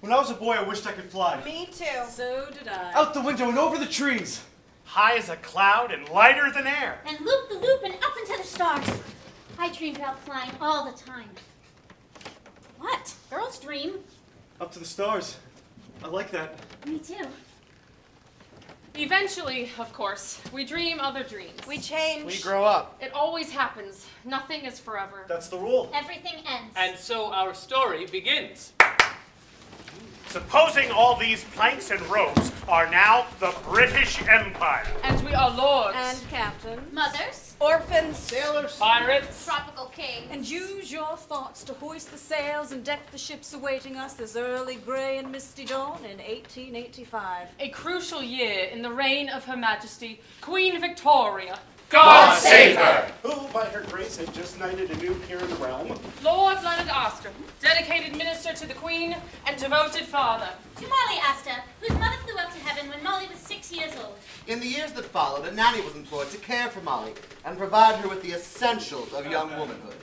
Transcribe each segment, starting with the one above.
When I was a boy, I wished I could fly. Me too. So did I. Out the window and over the trees. High as a cloud and lighter than air. And loop the loop and up into the stars. I dreamed about flying all the time. What? Girls dream. Up to the stars. I like that. Me too. Eventually, of course, we dream other dreams. We change. We grow up. It always happens. Nothing is forever. That's the rule. Everything ends. And so our story begins. Supposing all these planks and ropes are now the British Empire. And we are lords. And captain. Mothers. Orphans. Sailors. Pirates. Tropical kings. And use your thoughts to hoist the sails and deck the ships awaiting us this early grey and misty dawn in 1885. A crucial year in the reign of Her Majesty, Queen Victoria. God save her! Who, by her grace, had just knighted a new peer in the realm. Lord Leonard Astor, dedicated minister to the Queen and devoted father. To Molly Astor, whose mother flew up to heaven when Molly was 6 years old. In the years that followed, a nanny was employed to care for Molly and provide her with the essentials of young womanhood.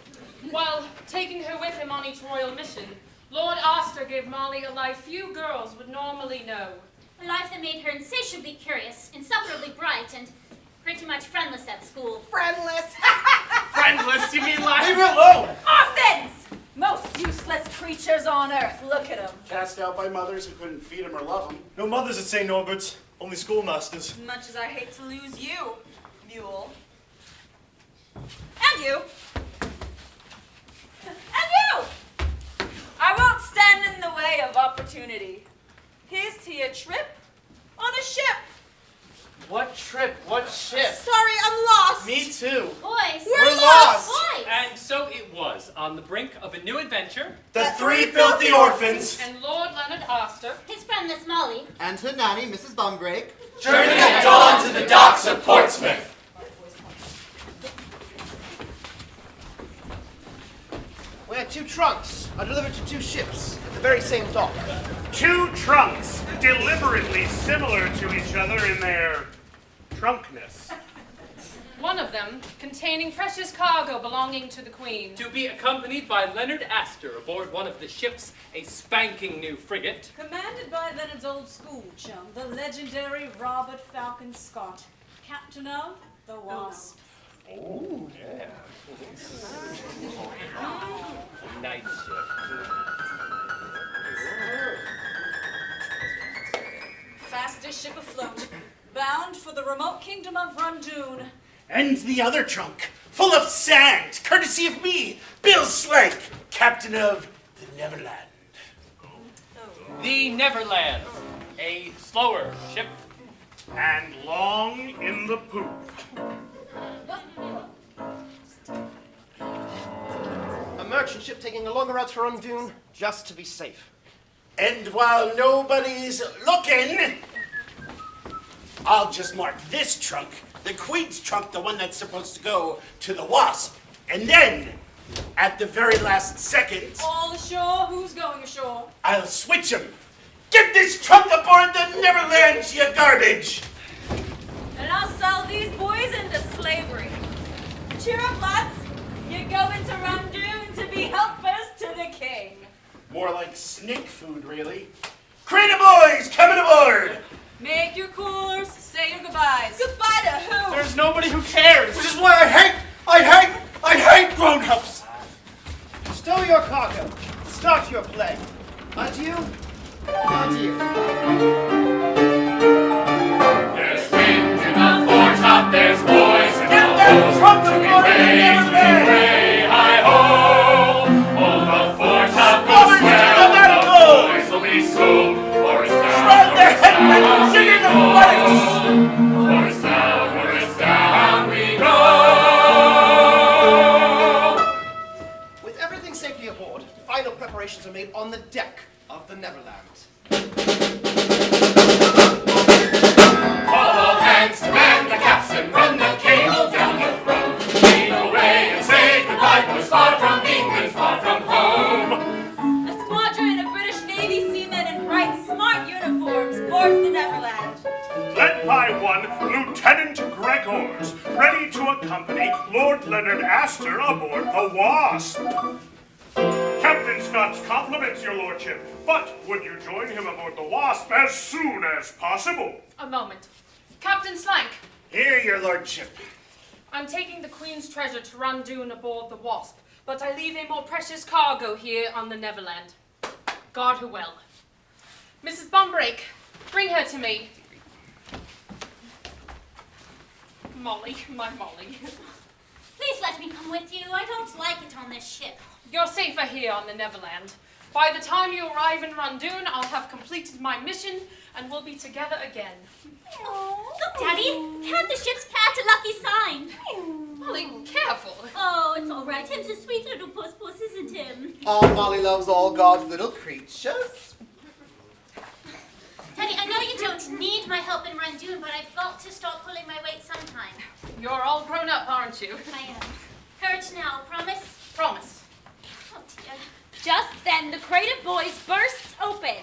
While taking her with him on each royal mission, Lord Astor gave Molly a life few girls would normally know. A life that made her insatiably curious, insufferably bright, and pretty much friendless at school. Friendless. Friendless, you mean like? Leave her alone! Orphans. Most useless creatures on earth, look at them. Cast out by mothers who couldn't feed him or love him. No mothers at St. Norbert's, only schoolmasters. As much as I hate to lose you, mule. And you. And you. I won't stand in the way of opportunity. Here's to your trip on a ship. What trip? What ship? Sorry, I'm lost. Me too. Boys. We're lost. Boys. And so it was, on the brink of a new adventure. The three filthy orphans. And Lord Leonard Astor, His friendless Molly. And her nanny, Mrs. Bumbrake. Journey at dawn to the docks of Portsmouth. We're 2 trunks are delivered to 2 ships at the very same dock. 2 trunks, deliberately similar to each other in their trunkness. one of them containing precious cargo belonging to the Queen. To be accompanied by Leonard Astor aboard one of the ships, a spanking new frigate. Commanded by Leonard's old school chum, the legendary Robert Falcon Scott, captain of the Wasp. Oh, yeah. Night ship. Fastest ship afloat, bound for the remote kingdom of Rundoon. And the other trunk, full of sand, courtesy of me, Bill Slank, captain of the Neverland. The Neverland, a slower ship. And long in the poop. A merchant ship taking a longer route to Rundoon just to be safe. And while nobody's looking, I'll just mark this trunk, the Queen's trunk, the one that's supposed to go to the Wasp. And then, at the very last second, All ashore? Who's going ashore? I'll switch 'em. Get this trunk aboard the Neverland, you garbage! And I'll sell these boys into slavery. Cheer up, lads. You go into Rundoon to be helpers to the king. More like snake food, really. Crater boys, coming aboard! Make your course, say your goodbyes. Goodbye to who? There's nobody who cares. Which is why I hate grown-ups! Stow your cargo. Start your play. Adieu. Adieu. There's wind in the foretop, there's boys in Get the that hold. trunk To be aboard the raised, Neverland! hooray, hi-ho! Oh, the foretop will Others to the swell, medical! the boys will be sold. Horace Spread down, the Horace headman, down, singing the we fights! go. Horace down, we go. With everything safely aboard, final preparations are made on the deck of the Neverland. All hands to man the capstan, run the cable down the throat. Lead away and say goodbye, boys, far from England, far from home. A squadron of British Navy seamen in bright, smart uniforms boards the Neverland. Led by one Lieutenant Gregors, ready to accompany Lord Leonard Astor aboard the Wasp. Captain Scott's compliments, your lordship. But would you join him aboard the Wasp as soon as possible? A moment. Captain Slank, Here, your lordship. I'm taking the Queen's treasure to Rundoon aboard the Wasp, but I leave a more precious cargo here on the Neverland. Guard her well. Mrs. Bumbrake, bring her to me. Molly, my Molly. Please let me come with you. I don't like it on this ship. You're safer here on the Neverland. By the time you arrive in Rundoon, I'll have completed my mission and we'll be together again. Look, Daddy. Count the ship's cat, a lucky sign. Molly, careful. Oh, it's all right. Tim's a sweet little puss, isn't Tim? Oh, Molly loves all God's little creatures. Daddy, I know you don't need my help in Randoon, but I've got to start pulling my weight sometime. You're all grown up, aren't you? I am. Courage now, promise? Promise. Oh, dear. Just then, the crate of boys bursts open.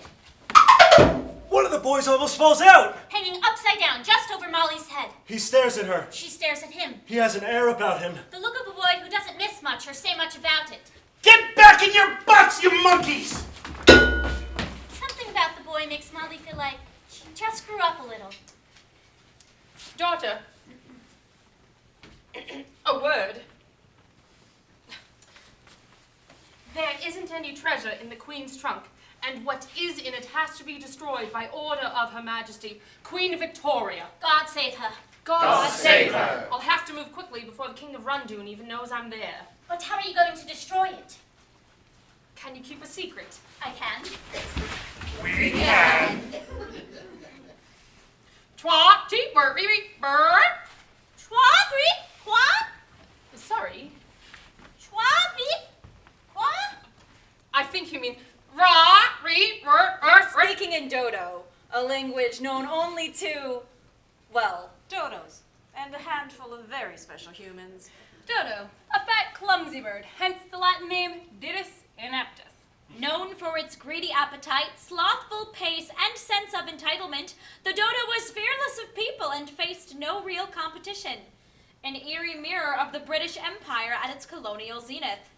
One of the boys almost falls out. Hanging upside down, just over Molly's head. He stares at her. She stares at him. He has an air about him. The look of a boy who doesn't miss much or say much about it. Get back in your box, you monkeys! Something about the boy makes Molly feel like she just grew up a little. Daughter. A word. There isn't any treasure in the Queen's trunk, and what is in it has to be destroyed by order of Her Majesty, Queen Victoria. God save her. God save her. I'll have to move quickly before the King of Rundoon even knows I'm there. But how are you going to destroy it? Can you keep a secret? I can. We can. Twat, bird. Twa-three, qua, Sorry, twa-three, qua. I think you mean ra, re, Speaking in Dodo, a language known only to, well, dodos, and a handful of very special humans. Dodo, a fat, clumsy bird, hence the Latin name Didus inaptus. Known for its greedy appetite, slothful pace, and sense of entitlement, the dodo was fearless of people and faced no real competition. An eerie mirror of the British Empire at its colonial zenith.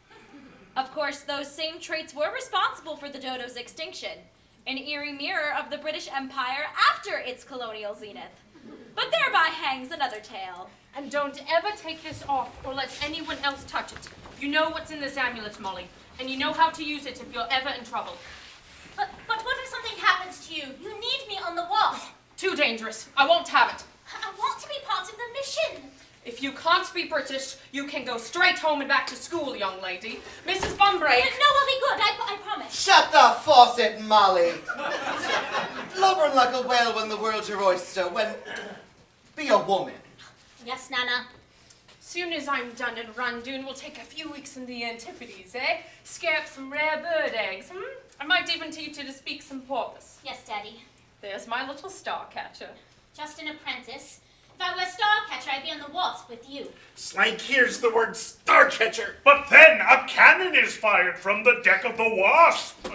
Of course, those same traits were responsible for the dodo's extinction. An eerie mirror of the British Empire after its colonial zenith. But thereby hangs another tale. And don't ever take this off or let anyone else touch it. You know what's in this amulet, Molly, and you know how to use it if you're ever in trouble. But what if something happens to you? You need me on the Wasp. Too dangerous. I won't have it. I want to be part of the mission. If you can't be British, you can go straight home and back to school, young lady. Mrs. Bumbrake. No, I'll be good. I promise. Shut the faucet, Molly. Blubbering like a whale when the world's your oyster. Be a woman. Yes, Nana. Soon as I'm done in Rundoon, we'll take a few weeks in the Antipodes, eh? Scare up some rare bird eggs, I might even teach you to speak some porpoise. Yes, Daddy. There's my little Starcatcher. Just an apprentice. If I were Starcatcher, I'd be on the Wasp with you. Slank hears the word Starcatcher. But then a cannon is fired from the deck of the Wasp.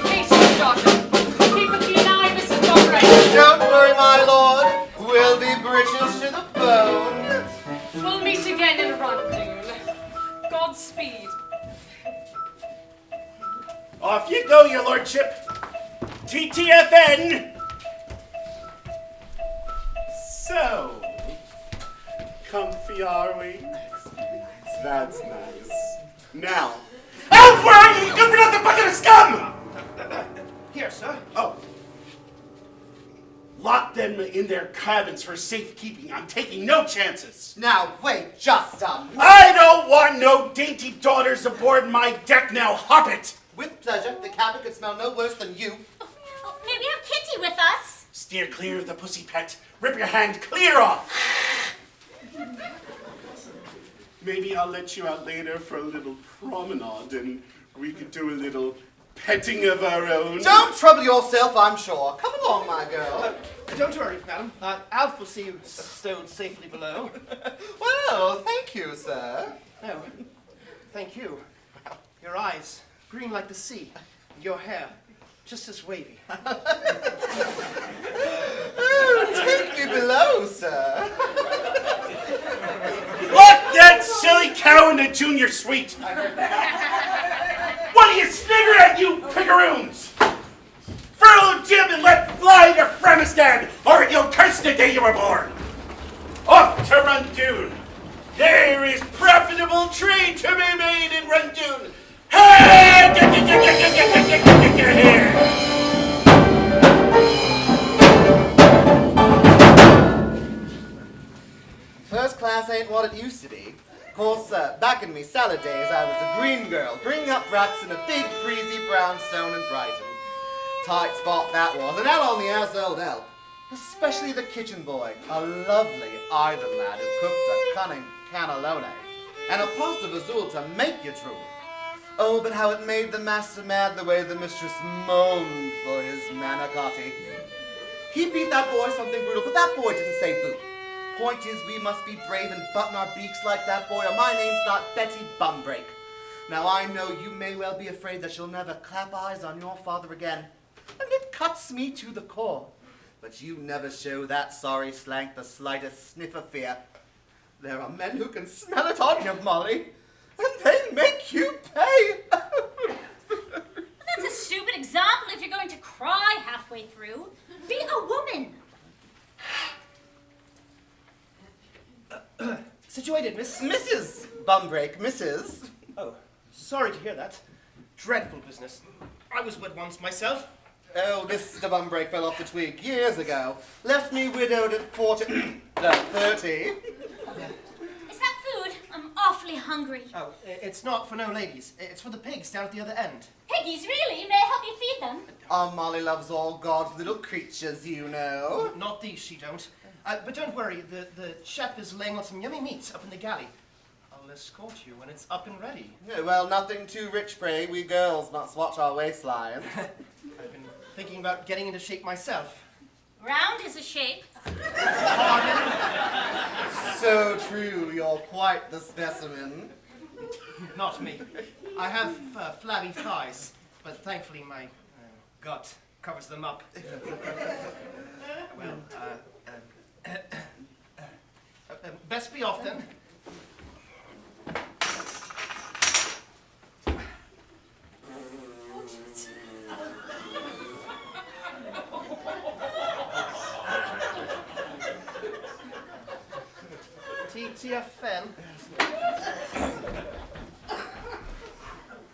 Patience, daughter. Keep a keen eye, Mrs. Bumbrake. Don't worry, my lord. We'll be British to the bone. We'll meet again in Rundoon. Godspeed. Off you go, your lordship. TTFN. So, comfy are we? That's nice. Now, out! Where are you? Good for nothing bucket of scum! Here, sir. Oh. Lock them in their cabins for safekeeping. I'm taking no chances. Now, wait just a minute. I don't want no dainty daughters aboard my deck now. Hop it! With pleasure. The cabin could smell no worse than you. Oh, may we have Kitty with us? Steer clear of the pussy pet. Rip your hand clear off. Maybe I'll let you out later for a little promenade and we could do a little petting of our own. Don't trouble yourself, I'm sure. Come along, my girl. Don't worry, madam. Alf will see you stowed safely below. Well, thank you, sir. No, thank you. Your eyes, green like the sea. Your hair, just as wavy. Oh, take me below, sir. Lock that silly cow in the junior sweet. What do you snigger at, you pickaroons? Furl Jim and let fly the Fremistan, or you'll curse the day you were born. Off to Rundoon. There is profitable trade to be made in Rundoon. Hey! Here. First class ain't what it used to be. Of course, back in me salad days, I was a green girl, bringing up rats in a big, breezy brownstone in Brighton. Tight spot that was, and out on the household help. Especially the kitchen boy, a lovely Ivan lad who cooked a cunning cannelloni and a pasta bazool to make you drool. Oh, but how it made the master mad the way the mistress moaned for his manicotti. He beat that boy something brutal, but that boy didn't say boo. Point is, we must be brave and button our beaks like that boy, or my name's not Betty Bumbrake. Now, I know you may well be afraid that you'll never clap eyes on your father again, and it cuts me to the core. But you never show that sorry slank the slightest sniff of fear. There are men who can smell it on you, Molly, and they make you pay. That's a stupid example if you're going to cry halfway through. Be a woman. Situated, miss. Mrs. Bumbrake, Mrs. Oh, sorry to hear that. Dreadful business. I was wed once myself. Oh, Mr. Bumbrake fell off the twig years ago. Left me widowed at 30. Is that food? I'm awfully hungry. Oh, it's not for no ladies. It's for the pigs down at the other end. Piggies, really? May I help you feed them? Our Molly loves all God's little creatures, you know. Not these, she don't. But don't worry, the chef is laying on some yummy meat up in the galley. I'll escort you when it's up and ready. Yeah, well, nothing too rich, pray. We girls must watch our waistlines. I've been thinking about getting into shape myself. Round is a shape. So true, you're quite the specimen. Not me. I have flabby thighs, but thankfully my gut covers them up. Well, best be off then. TFN.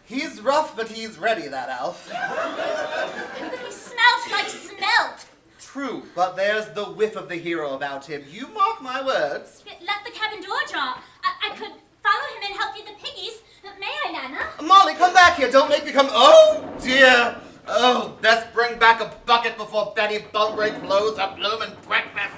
He's rough, but he's ready, that elf. But he smelt like smelt. True, but there's the whiff of the hero about him. You mark my words. Left the cabin door ajar. I could follow him and help feed the piggies. May I, Nana? Molly, come back here. Don't make me come. Oh, dear. Oh, best bring back a bucket before Betty Bumbrake blows a bloomin' breakfast.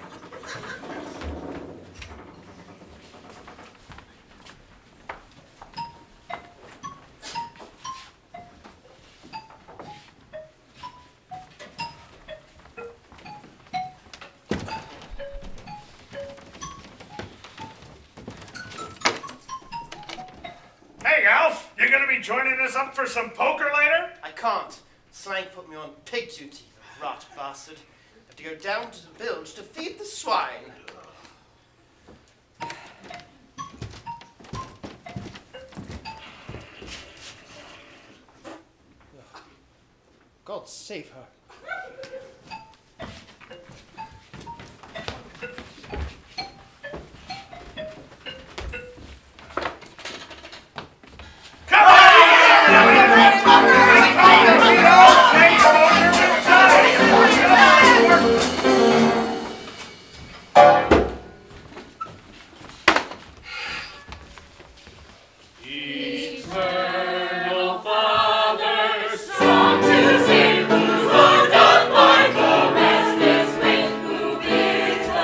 Hey, Alf, you gonna be joining us up for some poker later? I can't. Slang put me on pig duty, the rat bastard. Have to go down to the bilge to feed the swine. God save her. Eternal Father, strong to save, whose Lord doth bind the restless wind, who bids the...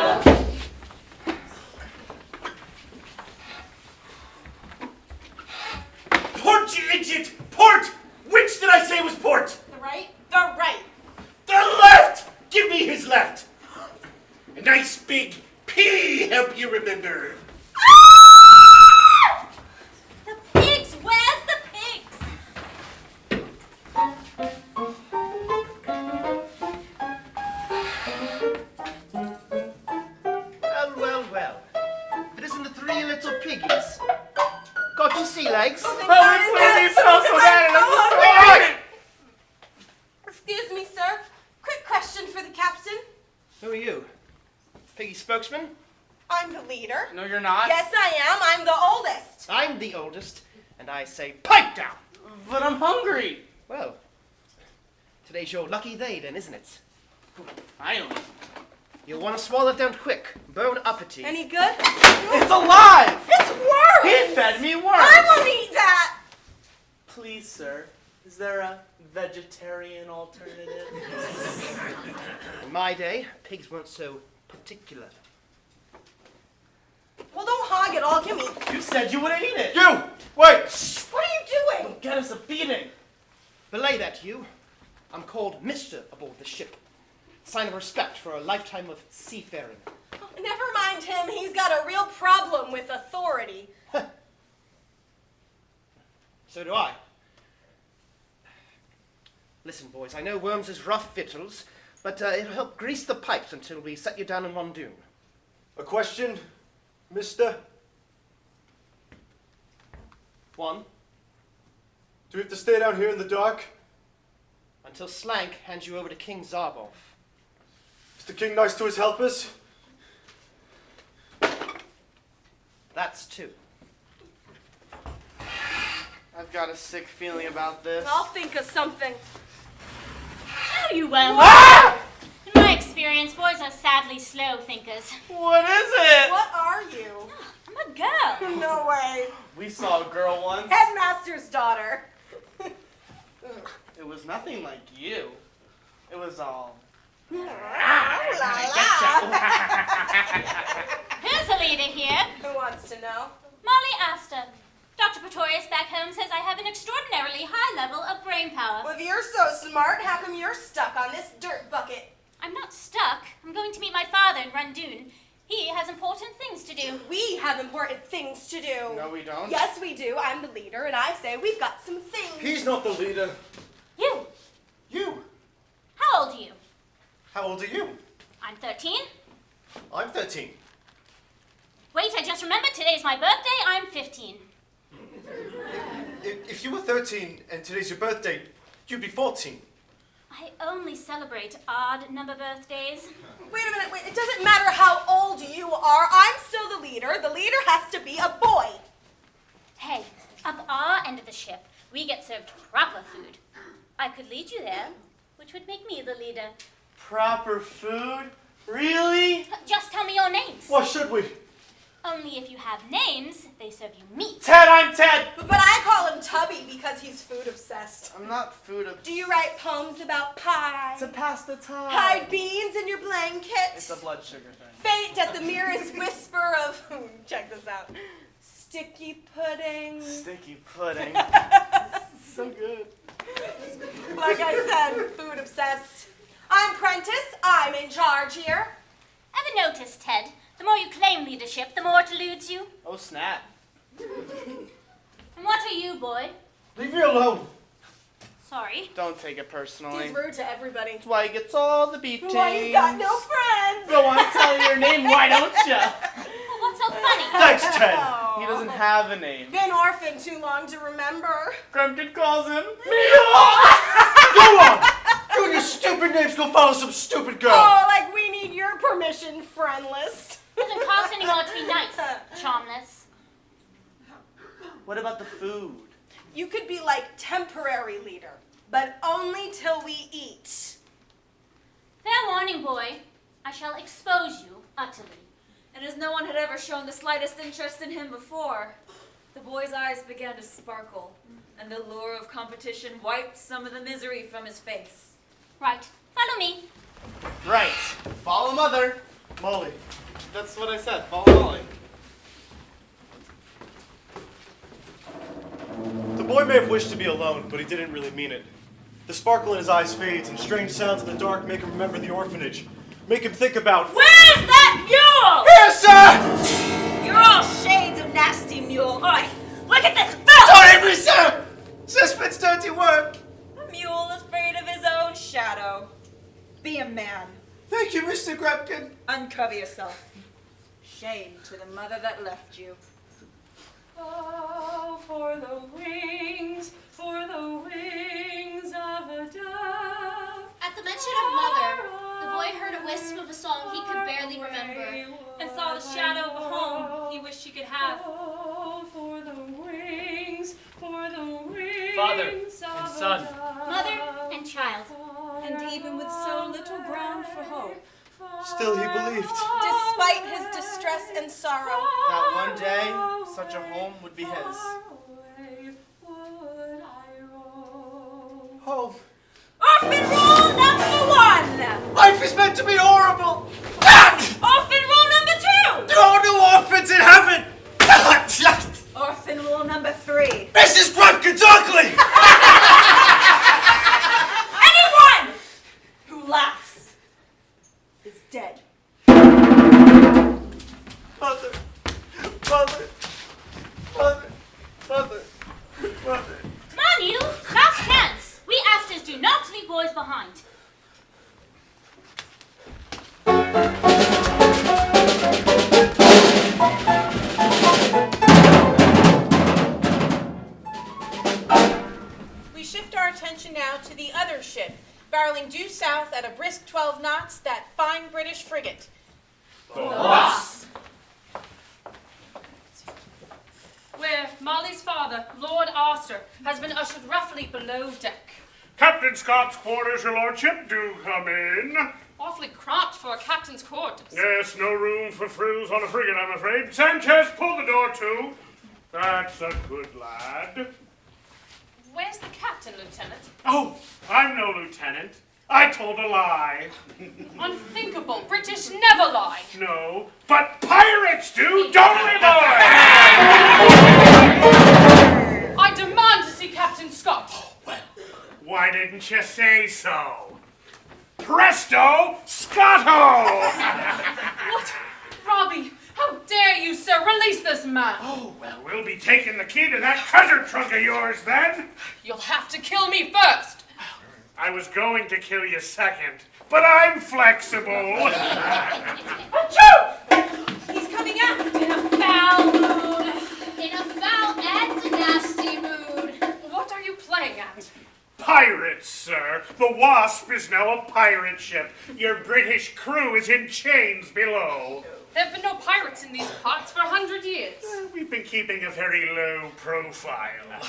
Port, you idiot! Port! Which did I say was port? The right? The right. The left! Give me his left! A nice big P help you remember. The pigs! Where's the pigs? Well, well, well. If it isn't the three little piggies. Got your sea legs. Oh, please, smell so bad, and I'm so Excuse me, sir. Quick question for the captain. Who are you? Piggy's spokesman? I'm the leader. No, you're not. Yes, I am. I'm the oldest. I'm the oldest, and I say pipe down. But I'm hungry. Well, today's your lucky day then, isn't it? Finally. You'll want to swallow it down quick. Bon appetit. Any good? It's alive! It's worms! He fed me worms! I won't eat that! Please, sir, is there a vegetarian alternative? In my day, pigs weren't so particular. Well, don't hog it all. Give me. You said you wouldn't eat it! You! Wait! What are you doing? Get us a beating! Belay that, you. I'm called Mr. aboard the ship. Sign of respect for a lifetime of seafaring. Oh, never mind him. He's got a real problem with authority. So do I. Listen, boys, I know worms is rough victuals, but it'll help grease the pipes until we set you down in Rondoon. A question, mister? One, Do we have to stay down here in the dark? until Slank hands you over to King Zarbov. Is the king nice to his helpers? That's two. I've got a sick feeling about this. I'll think of something. No, you won't. In my experience, boys are sadly slow thinkers. What is it? What are you? I'm a girl. No way. We saw a girl once. Headmaster's daughter. It was nothing like you. It was all... Who's the leader here? Who wants to know? Molly Astor. Dr. Pretorius back home says I have an extraordinarily high level of brain power. Well, if you're so smart, how come you're stuck on this dirt bucket? I'm not stuck. I'm going to meet my father in Rondoon. He has important things to do. We have important things to do. No, we don't. Yes, we do. I'm the leader, and I say we've got some things. He's not the leader. You. You? How old are you? How old are you? I'm 13. I'm 13. Wait, I just remembered today's my birthday. I'm 15. If you were 13 and today's your birthday, you'd be 14. I only celebrate odd number birthdays. Wait a minute, wait. It doesn't matter how old you are. I'm still the leader. The leader has to be a boy. Hey, up our end of the ship, we get served proper food. I could lead you there, which would make me the leader. Proper food? Really? Just tell me your names. Why should we? Only if you have names, they serve you meat. Ted, I'm Ted! But I call him Tubby because he's food obsessed. I'm not food obsessed. Do you write poems about pie? To pass the time. Hide beans in your blanket? It's a blood sugar thing. Faint at the merest whisper of, check this out, sticky pudding. Sticky pudding. So good. Like I said, food obsessed. I'm Prentice. I'm in charge here. Ever noticed, Ted? The more you claim leadership, the more it eludes you. Oh, snap. And what are you, boy? Leave me alone. Sorry. Don't take it personally. He's rude to everybody. That's why he gets all the beatings. Why he's got no friends. Go on, tell your name, why don't ya? Well, what's so funny? Thanks, Ted. He doesn't have a name. Been orphaned too long to remember. Crumpton calls him. Go on! You and your stupid names go follow some stupid girl. Oh, like we need your permission, friendless. Doesn't cost any more to be nice, charmless. What about the food? You could be like temporary leader, but only till we eat. Fair warning, boy. I shall expose you utterly. And as no one had ever shown the slightest interest in him before, the boy's eyes began to sparkle, and the lure of competition wiped some of the misery from his face. Right. Follow me. Right. Follow Mother. Molly. That's what I said. Follow Molly. The boy may have wished to be alone, but he didn't really mean it. The sparkle in his eyes fades, and strange sounds in the dark make him remember the orphanage. Make him think about... Where's that mule? Here, sir! You're all shades of nasty mule. Oi, look at this filth! Don't hit me, sir! Suspect's dirty work. A mule is afraid of his own shadow. Be a man. Thank you, Mr. Grabkin. Uncover yourself. Shame to the mother that left you. Oh, for the wings of a dove. At the mention of mother, the boy heard a wisp of a song he could barely remember. And saw the shadow of a home he wished he could have. Oh, for the wings Father and son. Mother and child. And even with so little ground for hope, Still he believed. Despite his distress and sorrow, That one day, such a home would be his. Home. Orphan rule number 1! Life is meant to be horrible! Orphan rule number 2! There are no orphans in heaven! Orphan rule number 3. Mrs. Grumpkin's ugly! Anyone who laughs is dead. Mother, mother, mother, mother, mother. Come on, you! Clap hands! We Astors do not leave boys behind. we shift our attention now to the other ship, barreling due south at a brisk 12 knots, that fine British frigate. where Molly's father, Lord Arthur, has been ushered roughly below deck. Captain Scott's quarters, your lordship. Do come in. Awfully cramped for a captain's quarters. Yes, no room for frills on a frigate, I'm afraid. Sanchez, pull the door to. That's a good lad. Where's the captain, Lieutenant? Oh, I'm no lieutenant. I told a lie. Unthinkable. British never lie. No, but pirates do, don't we, boys? I demand to see Captain Scott. Why didn't you say so? Presto, Scotto! What? Robbie, how dare you, sir? Release this man. Oh, well, we'll be taking the key to that treasure trunk of yours then. You'll have to kill me first. I was going to kill you second, but I'm flexible. Achoo! He's coming aft In a foul mood. In a foul and nasty mood. What are you playing at? Pirates, sir. The Wasp is now a pirate ship. Your British crew is in chains below. There have been no pirates in these parts for 100 years. We've been keeping a very low profile.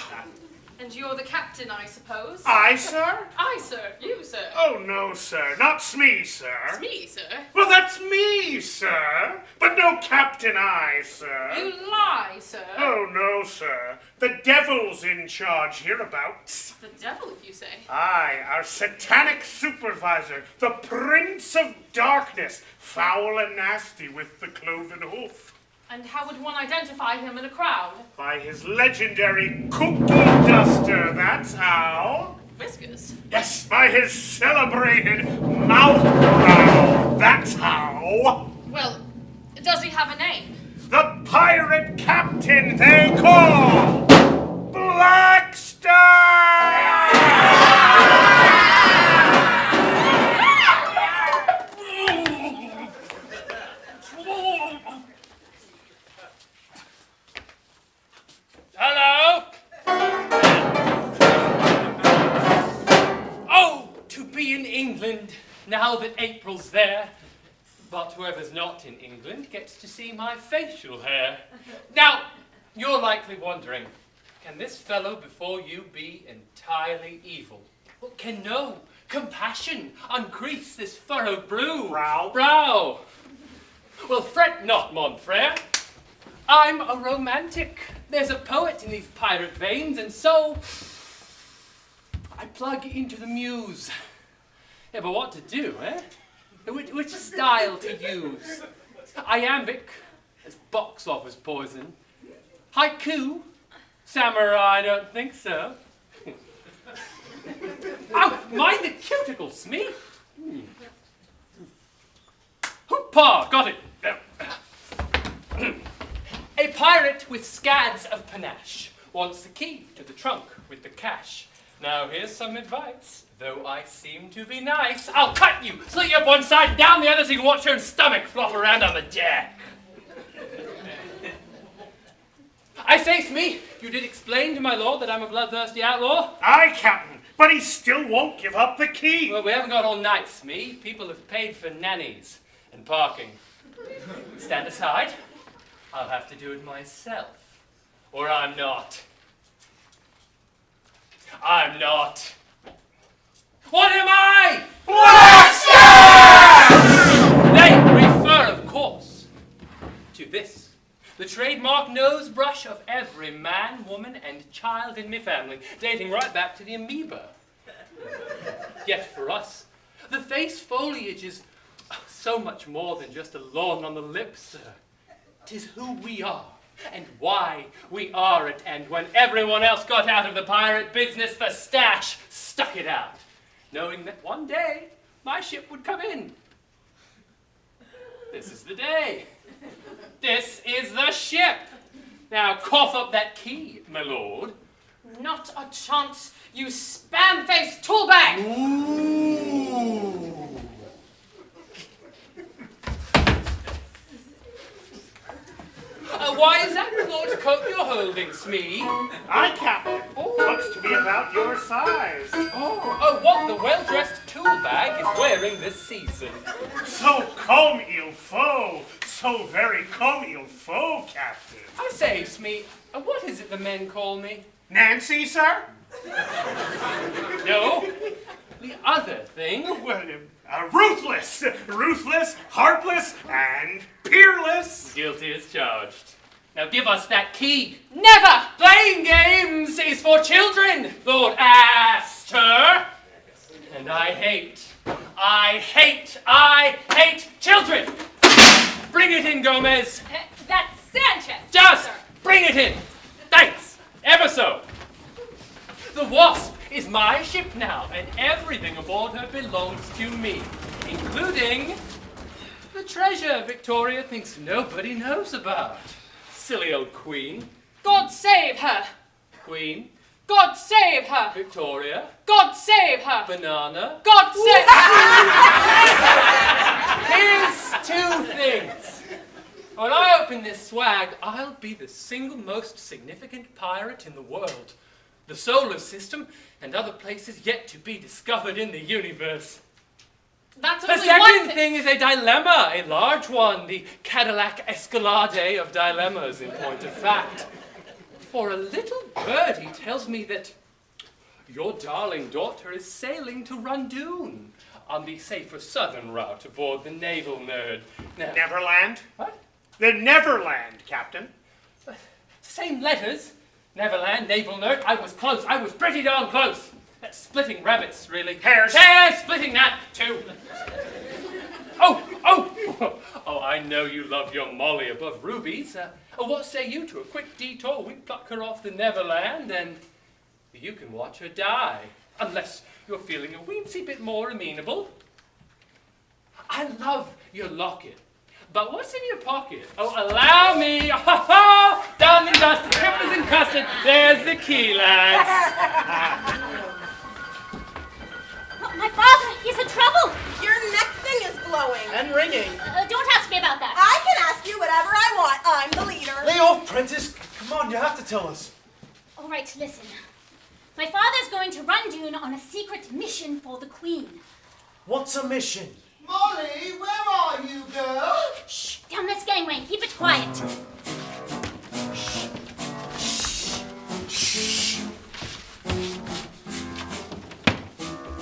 And you're the captain, I suppose? I, sir? I, sir. You, sir. Oh, no, sir. Not Smee, sir. It's me, sir. Well, that's me, sir. But no Captain I, sir. You lie, sir. Oh, no, sir. The devil's in charge hereabouts. The devil, you say? Aye, our satanic supervisor, the Prince of Darkness, foul and nasty with the cloven hoof. And how would one identify him in a crowd? By his legendary cookie duster, that's how. Whiskers. Yes, by his celebrated mouth brow, that's how. Well, does he have a name? The pirate captain they call Blackstar! Hello? Oh, to be in England now that April's there. But whoever's not in England gets to see my facial hair. Now, you're likely wondering, can this fellow before you be entirely evil? Well, can no compassion uncrease this furrowed brow? Well, fret not, mon frere. I'm a romantic. There's a poet in these pirate veins, and so I plug into the muse. Yeah, but what to do, eh? Which style to use? Iambic, as box office poison. Haiku? Samurai, I don't think so. Oh, mind the cuticles, Smee. Hoopah, got it. A pirate with scads of panache wants the key to the trunk with the cash. Now here's some advice. Though I seem to be nice, I'll cut you, slit you up one side, down the other, so you can watch your own stomach flop around on the deck. I say, Smee, you did explain to my lord that I'm a bloodthirsty outlaw? Aye, Captain, but he still won't give up the key. Well, we haven't got all night, Smee. People have paid for nannies and parking. Stand aside. I'll have to do it myself. Or I'm not. I'm not. What am I? Blackstar! They refer, of course, to this. The trademark nose brush of every man, woman, and child in my family, dating right back to the amoeba. Yet for us, the face foliage is so much more than just a lawn on the lips, sir. 'Tis who we are, and why we are it, and when everyone else got out of the pirate business, the stash stuck it out, knowing that one day my ship would come in. This is the day. This is the ship. Now cough up that key, my lord. Not a chance, you spam-faced toolbag! Ooh. Why is that, my lord, coat you're holding, Smee? Aye, Captain. Looks to be about your size. Oh, what the well-dressed tool bag is wearing this season. So comme il faut. So very comme il faut, Captain. I say, Smee, what is it the men call me? Nancy, sir? No, the other thing. Well, ruthless. Ruthless, heartless, and peerless. Guilty as charged. Now give us that key. Never! Playing games is for children, Lord Astor. And I hate children. Bring it in, Gomez. That's Sanchez. Just bring it in. Thanks, ever so. The Wasp is my ship now, and everything aboard her belongs to me, including the treasure Victoria thinks nobody knows about. Silly old Queen. God save her! Queen. God save her! Victoria. God save her! Banana. God save Here's two things. When I open this swag, I'll be the single most significant pirate in the world, the solar system, and other places yet to be discovered in the universe. That's The only one second thing is a dilemma, a large one, the Cadillac Escalade of dilemmas, in point of fact. For a little birdie tells me that your darling daughter is sailing to Rundoon on the safer southern route aboard the Naval Nerd. Now, Neverland? what? The Neverland, Captain. Same letters. Neverland, Naval Nerd. I was close. I was pretty darn close. That's splitting rabbits, really. Hares. Hares, splitting that, too. Oh, I know you love your Molly above rubies. What say you to a quick detour? We pluck her off the Neverland, and you can watch her die. Unless you're feeling a weensy bit more amenable. I love your locket. But what's in your pocket? Oh, allow me. Done and dusted, peppers and custard. There's the key, lads. My father, he's in trouble. Your neck thing is glowing. And ringing. Don't ask me about that. I can ask you whatever I want. I'm the leader. Lay off, Prentice. Come on, you have to tell us. All right, listen. My father's going to Rundoon on a secret mission for the Queen. What's a mission? Molly, where are you, girl? Shh, down this gangway. Keep it quiet.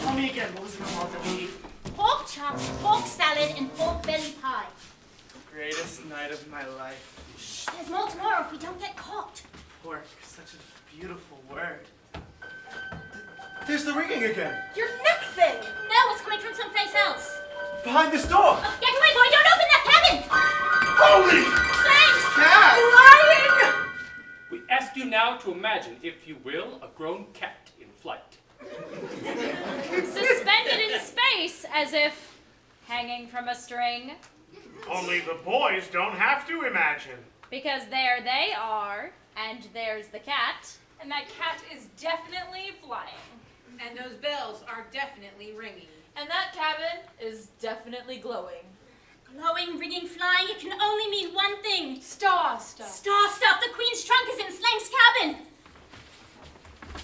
Tell me again, what was it called that we eat? Pork chops, pork salad, and pork belly pie. Greatest night of my life. Shh, there's more tomorrow if we don't get caught. Pork, such a beautiful word. There's the ringing again. Your neck thing. No, it's coming from someplace else. Behind this door. Oh, get away, boy! Don't open that cabin! Holy! Thanks! Flying! We ask you now to imagine, if you will, a grown cat in flight. Suspended in space as if hanging from a string. Only the boys don't have to imagine. Because there they are, and there's the cat. And that cat is definitely flying. And those bells are definitely ringing. And that cabin is definitely glowing. Glowing rigging flying, it can only mean one thing. Star stuff. Star stuff. The Queen's trunk is in Slank's cabin.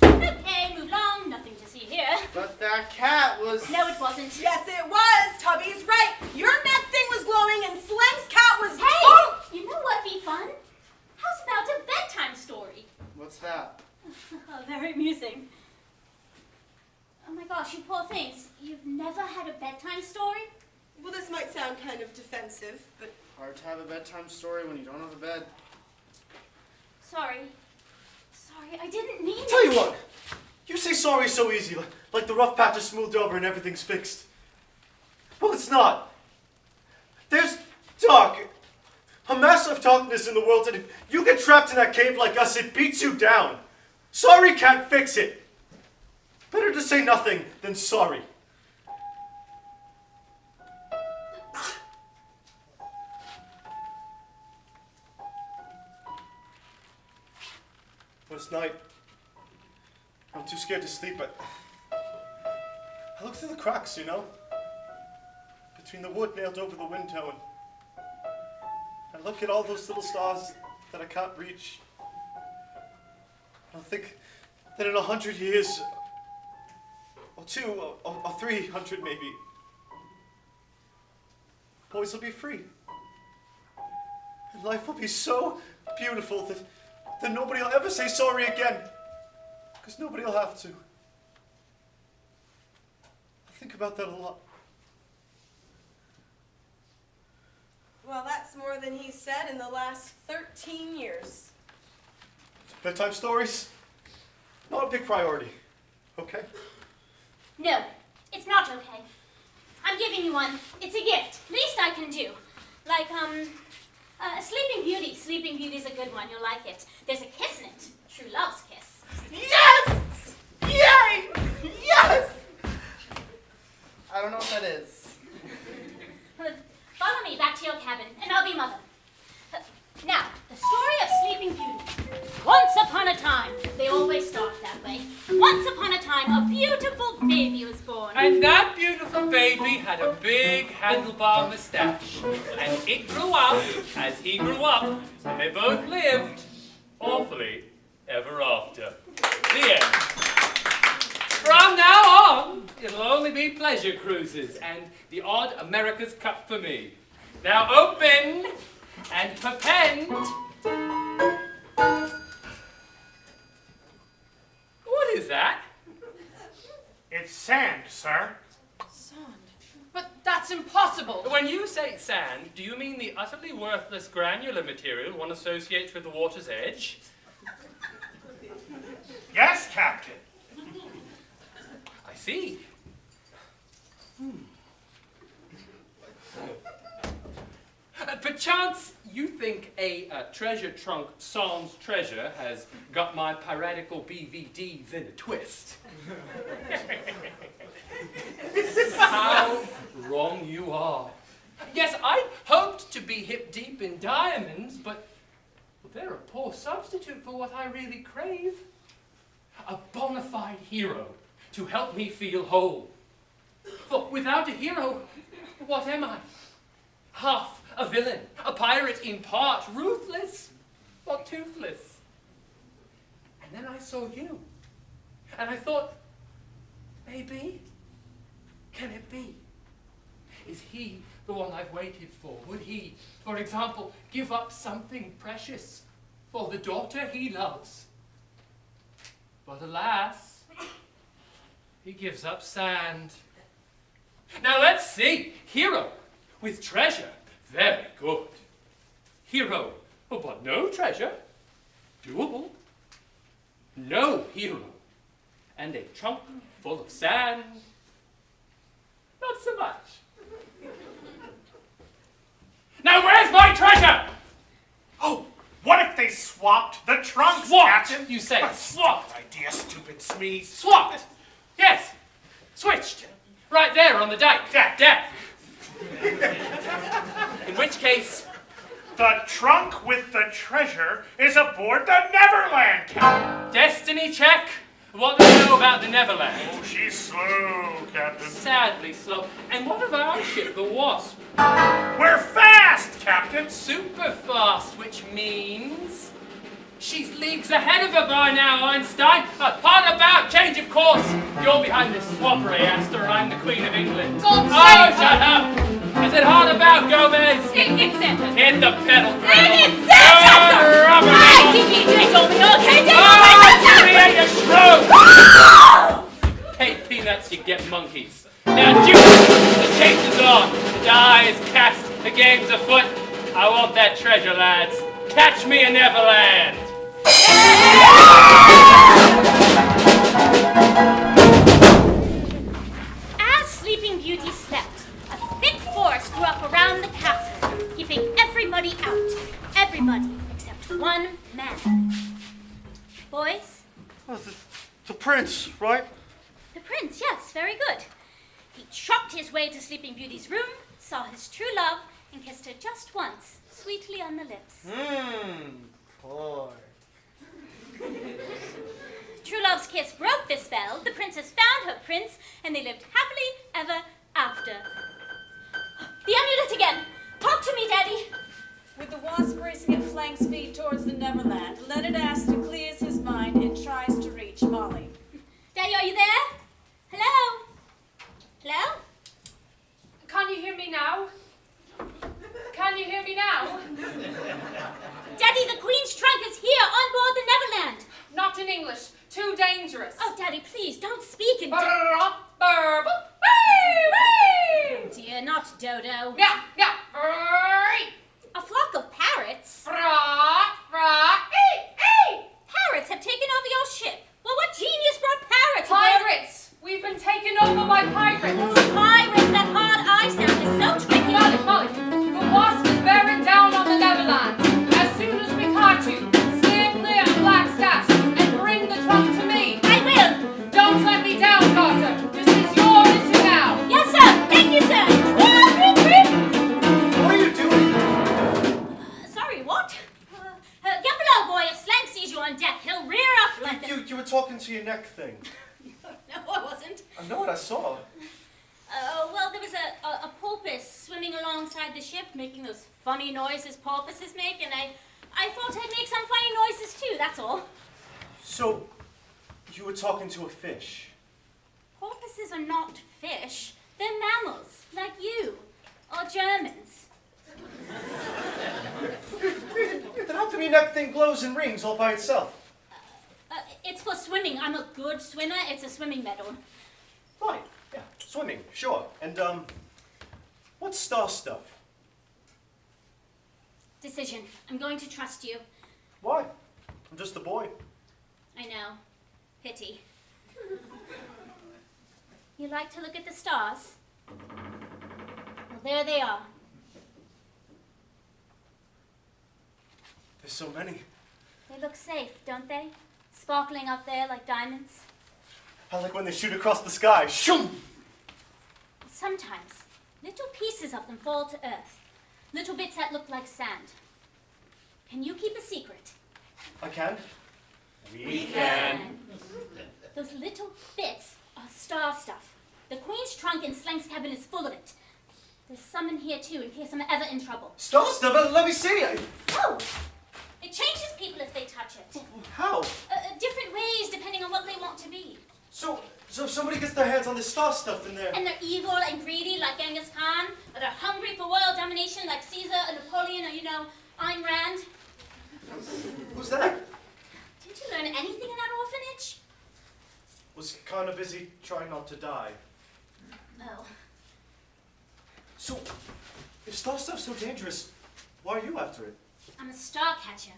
Okay, move along. Nothing to see here. But that cat was... No, it wasn't. Yes, it was. Tubby's right. Your neck thing was glowing and Slank's cat was... Hey! You know what'd be fun? How's about a bedtime story? What's that? Very amusing. Oh my gosh, you poor things. You've never had a bedtime story? Well, this might sound kind of defensive, but... Hard to have a bedtime story when you don't have a bed. Sorry. Sorry, I didn't mean Tell you what, you say sorry so easy, like the rough patch is smoothed over and everything's fixed. Well, it's not. There's dark, a massive darkness in the world, and if you get trapped in that cave like us, it beats you down. Sorry can't fix it. Better to say nothing than sorry. Last night, I'm too scared to sleep, but I look through the cracks, you know, between the wood nailed over the window, and I look at all those little stars that I can't reach. And I think that in 100 years, or 200 or 300 maybe, boys will be free. And life will be so beautiful that nobody will ever say sorry again. Because nobody will have to. I think about that a lot. Well, that's more than he said in the last 13 years. Bedtime stories? Not a big priority. Okay? No, it's not okay. I'm giving you one. It's a gift. Least I can do. Like, Sleeping Beauty. Sleeping Beauty's a good one. You'll like it. There's a kiss in it. True love's kiss. Yes! Yay! Yes! I don't know what that is. Follow me back to your cabin, and I'll be mother. Now, the story of Sleeping Beauty. Once upon a time, they always start that way. Once upon a time, a beautiful baby was born. And that beautiful baby had a big handlebar mustache. And it grew up as he grew up, and they both lived awfully ever after. The end. From now on, it'll only be pleasure cruises and the odd America's Cup for me. Now open and perpend. What is that? It's sand, sir. Sand? But that's impossible. When you say sand, do you mean the utterly worthless granular material one associates with the water's edge? Yes, Captain. I see. Perchance you think a treasure trunk sans treasure has got my piratical BVDs in a twist. How wrong you are. Yes, I hoped to be hip deep in diamonds, but they're a poor substitute for what I really crave. A bona fide hero to help me feel whole. For without a hero, what am I? Half a villain, a pirate in part, ruthless but toothless. And then I saw you, and I thought, maybe, can it be? Is he the one I've waited for? Would he, for example, give up something precious for the daughter he loves? But alas, he gives up sand. Now let's see. Hero with treasure. Very good. Hero, but no treasure. Doable. No hero. And a trunk full of sand. Not so much. Now where's my treasure? Oh, what if they swapped the trunks, Swapped, Captain? you say. A Swapped. idea, stupid Smeeze. Swapped. Yes. Switched. Right there on the dike. Death. In which case, The trunk with the treasure is aboard the Neverland, Captain. destiny check. What do you know about the Neverland? Oh, she's slow, Captain. Sadly slow. And what of our ship, the Wasp? We're fast, super fast, which means she's leagues ahead of her by now, Einstein. Hard about, change of course. You're behind this swabbery, Astor. I'm the Queen of England. God Oh, save her. shut up. I said hard about, Gomez. It's Santa. Hit the pedal, It Gretel. is Santa. Turn rubber, Right, Gretel. did you do it, Domino? Okay, did Create a stroke. Hey, peanuts, you get monkeys. Now, Juice, the chase is on. The die is cast. The game's afoot. I want that treasure, lads. Catch me in Neverland. As Sleeping Beauty slept, a thick forest grew up around the castle, keeping everybody out. Everybody except one man. Boys? Oh, the prince, right? The prince, yes, very good. He chopped his way to Sleeping Beauty's room, saw his true love, and kissed her just once, sweetly on the lips. Poor. True love's kiss broke the spell, the princess found her prince, and they lived happily ever after. The amulet again! Talk to me, Daddy! With the wasp racing at flank speed towards the Neverland, Leonard Astor clears his mind and tries to reach Molly. Daddy, are you there? Hello? Hello? Can you hear me now? Can you hear me now? Daddy, the Queen's trunk is here on board the Neverland! Not in English. Too dangerous. Oh, Daddy, please, don't speak in... Burp. Dear, not Dodo. Yeah. A flock of parrots? Parrots have taken over your ship. Well, what genius brought parrots aboard? Pirates! We've been taken over by pirates! Pirates, that hard I sound is so tricky. Molly, the wasp is bearing down on the Neverland. As soon as we catch you, steer clear of Black Stash and bring the trunk to me. I will. Don't let me down, Carter. This is your mission now. Yes, sir. Thank you, sir. What are you doing? Sorry, what? Get below, boy. If Slank sees you on deck, he'll rear up like You were talking to your neck thing. No, I wasn't. I know what I saw. Well, there was a porpoise swimming alongside the ship, making those funny noises porpoises make, and I thought I'd make some funny noises too, that's all. So, you were talking to a fish. Porpoises are not fish. They're mammals, like you, or Germans. Then how come your neck thing glows and rings all by itself? It's for swimming. I'm a good swimmer. It's a swimming medal. Right, yeah, swimming, sure. And, what's star stuff? Decision. I'm going to trust you. Why? I'm just a boy. I know. Pity. You like to look at the stars? Well, there they are. There's so many. They look safe, don't they? Sparkling up there like diamonds. I like when they shoot across the sky. Shoom! Sometimes, little pieces of them fall to earth. Little bits that look like sand. Can you keep a secret? I can. We can. Those little bits are star stuff. The Queen's trunk in Slank's cabin is full of it. There's some in here too, in case I'm ever in trouble. Star stuff? Let me see it. Oh! It changes people if they touch it. How? Different ways, depending on what they want to be. So if somebody gets their hands on this star stuff in there. And they're evil and greedy like Genghis Khan, or they're hungry for world domination like Caesar or Napoleon or, Ayn Rand. Who's that? Did you learn anything in that orphanage? Was kind of busy trying not to die. Oh. So, if star stuff's so dangerous, why are you after it? I'm a Starcatcher.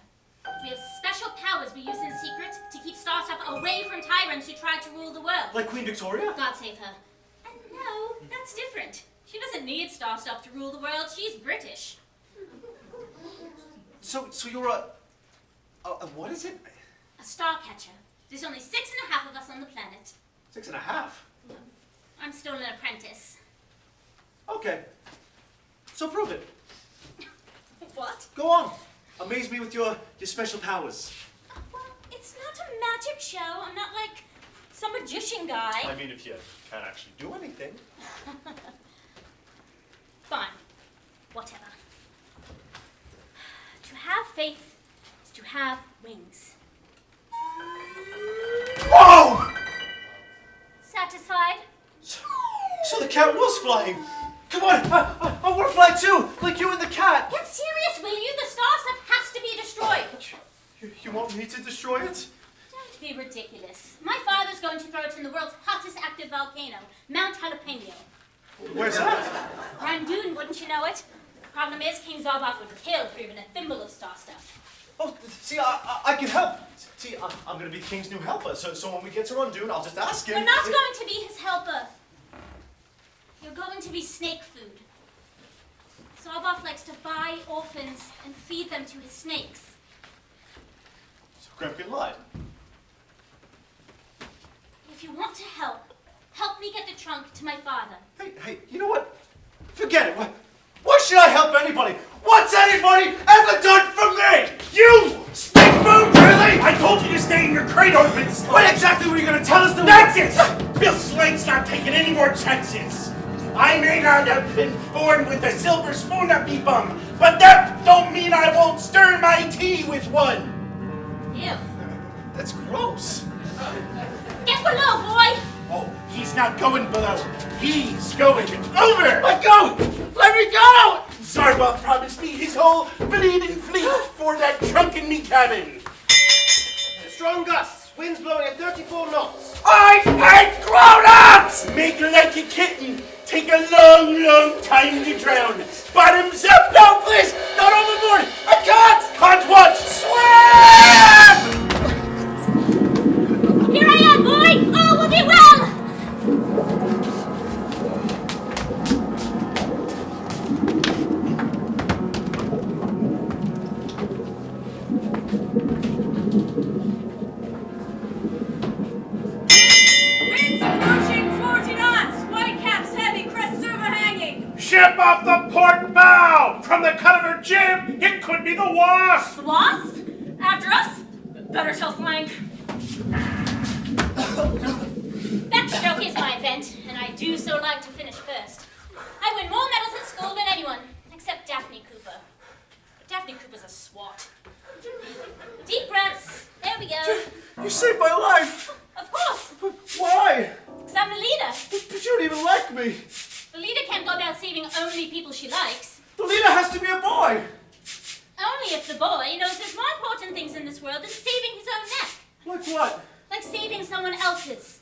We have special powers we use in secret to keep star stuff away from tyrants who try to rule the world. Like Queen Victoria? God save her. And no, that's different. She doesn't need star stuff to rule the world. She's British. So you're a what is it? A Starcatcher. There's only 6.5 of us on the planet. 6.5? I'm still an apprentice. Okay. So prove it. What? Go on. Amaze me with your special powers. Well, it's not a magic show. I'm not like some magician guy. I mean, if you can't actually do anything. Fine. Whatever. faith is to have wings. Whoa! Satisfied? So the cat was flying. Come on, I want to fly too, like you and the cat. Get serious, will you? The star stuff has to be destroyed. You want me to destroy it? Don't be ridiculous. My father's going to throw it in the world's hottest active volcano, Mount Jalapeno. Where's that? Rangoon, wouldn't you know it? The problem is, King Zarboff would kill for even a thimble of star stuff. Oh, see, I can help. See, I'm going to be the king's new helper, so when we get to Rangoon, I'll just ask him. You're not going to be his helper. You're going to be snake food. Zarboff likes to buy orphans and feed them to his snakes. So Gremkin lied. If you want to help me get the trunk to my father. Hey, you know what? Forget it. Why should I help anybody? What's anybody ever done for me? You! Snake food, really? I told you to stay in your crate orbits. What exactly were you going to tell us? That's it! Bill Slade's not taking any more chances. I may not have been born with a silver spoon up me bum, but that don't mean I won't stir my tea with one. Ew. That's gross. Get below, boy! Oh, he's not going below. He's going over. Let go! Let me go! Zarboff promised me his whole bleeding fleet for that trunk in me cabin. Strong gusts, winds blowing at 34 knots. I hate grown-ups! Make like a kitten. Take a long, long time to drown. Bottoms up! No, please! Not overboard! I can't! Can't what? Swim! Here I am, boy! All will be well! Winds approaching 40 knots. Whitecaps heavy, crests overhanging. Ship off the port bow! From the cut of her jib, it could be the Wasp! The Wasp? After us? Better tell Slank. Backstroke is my event, and I do so like to finish first. I win more medals at school than anyone, except Daphne Cooper. But Daphne Cooper's a swot. Deep breaths. There we go. You saved my life. Of course, Why? because I'm the leader. But you don't even like me. The leader can't go about saving only people she likes. The leader has to be a boy. Only if the boy knows there's more important things in this world than saving his own neck. Like what? Like saving someone else's.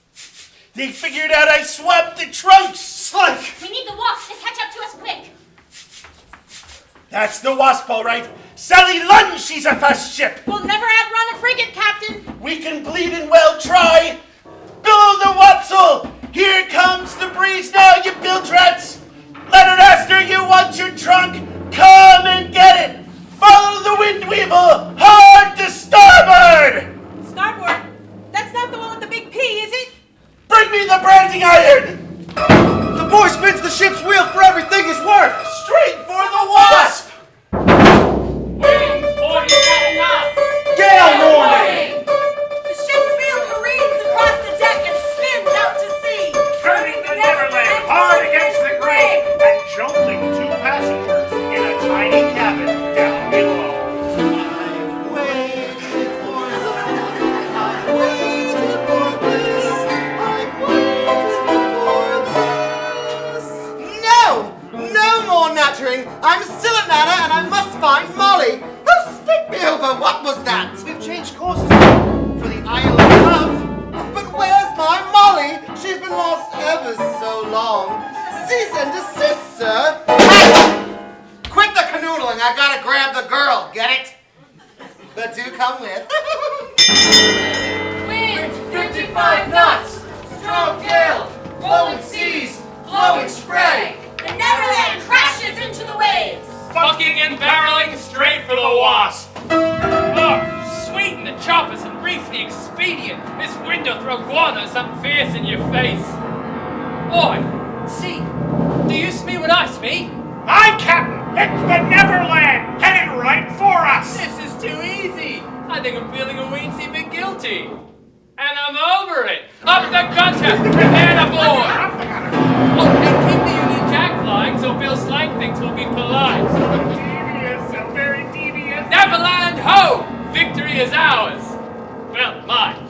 They figured out I swapped the trunks! Slike! We need the Wasp to catch up to us quick. That's the Wasp, all right. Sally Lunn, she's a fast ship. We'll never outrun a frigate, Captain. We can bleed and well try. Billow the Wopsle! Here comes the breeze now, you bilge-rats! Leonard Astor, you want your trunk? Come and get it! Follow the wind weevil! Hard to starboard! Starboard. That's not the one with the big P, is it? Bring me the branding iron! The boy spins the ship's wheel for everything it's worth. Straight for the Wasp! Wind 47 knots. Gale warning! The ship's wheel careens across the deck and spins out to sea. Turning the Neverland hard against the grain and jolting two passengers in a tiny cabin down below. I've waited for love. I've waited for bliss. I've waited for this. No! No more nattering. I'm still at Nana and I must find Molly. Oh, spit me over. What was that? We've changed courses for the Isle of Love. But where's my Molly? She's been lost ever so long. Cease and desist, sir. Hey! Quit the canoodling. I gotta grab the girl. Get it? But do come with. Wind 55 knots. Strong gale. Blowing seas. Blowing spray. The Neverland crashes into the waves. Fucking and barreling straight for the Wasp. Oh, sweeten the choppers and reef the expedient. This wind will throw guano something fierce in your face. Oi, see, do you smee what I smee? Aye, Captain! It's the Neverland! Headed right for us! This is too easy. I think I'm feeling a weensy bit guilty. And I'm over it. Up the gutter, prepare the board. Oh, and keep the Union Jack flying so Bill Slank thinks we'll be polite. Devious, so very devious. Neverland as ours. Well, mine.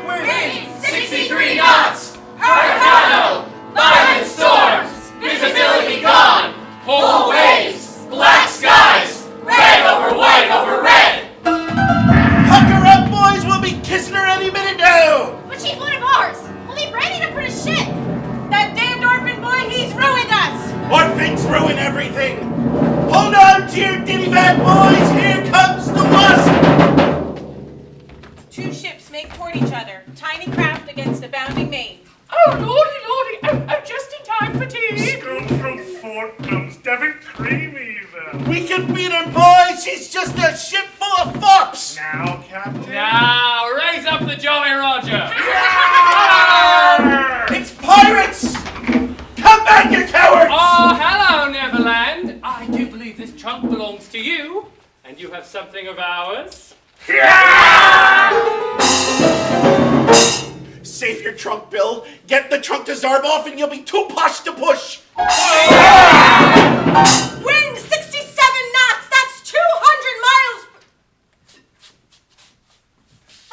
Wind 63 knots. Hurricane. Violent storms. Visibility gone. Whole waves. Black skies. Red over white over red. Pucker up, boys. We'll be kissing her any minute now. But she's one of ours. We'll be ready to put a ship. That damned orphan boy, he's ruined us. Orphans ruin everything. Hold on to your ditty bad boys. Here comes the wasp. Two ships make toward each other. Tiny craft against a bounding main. Oh, lordy. Oh, just in time for tea. Scone from Fortnum's Devon cream even. We can beat him, boys. He's just a ship full of fops. Now, Captain. Now, raise up the Jolly Roger. It's pirates. Come back, you cowards. Oh, hello, Neverland. I do believe this trunk belongs to you, and you have something of ours. Save your trunk, Bill. Get the trunk to Zarboff and you'll be too posh to push. Wind 67 knots. That's 200 miles.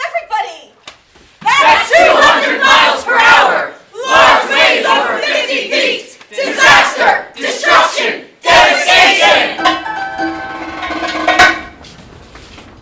Everybody. That's 200 miles per hour. Large waves over 50 feet. Disaster. Destruction. Devastation.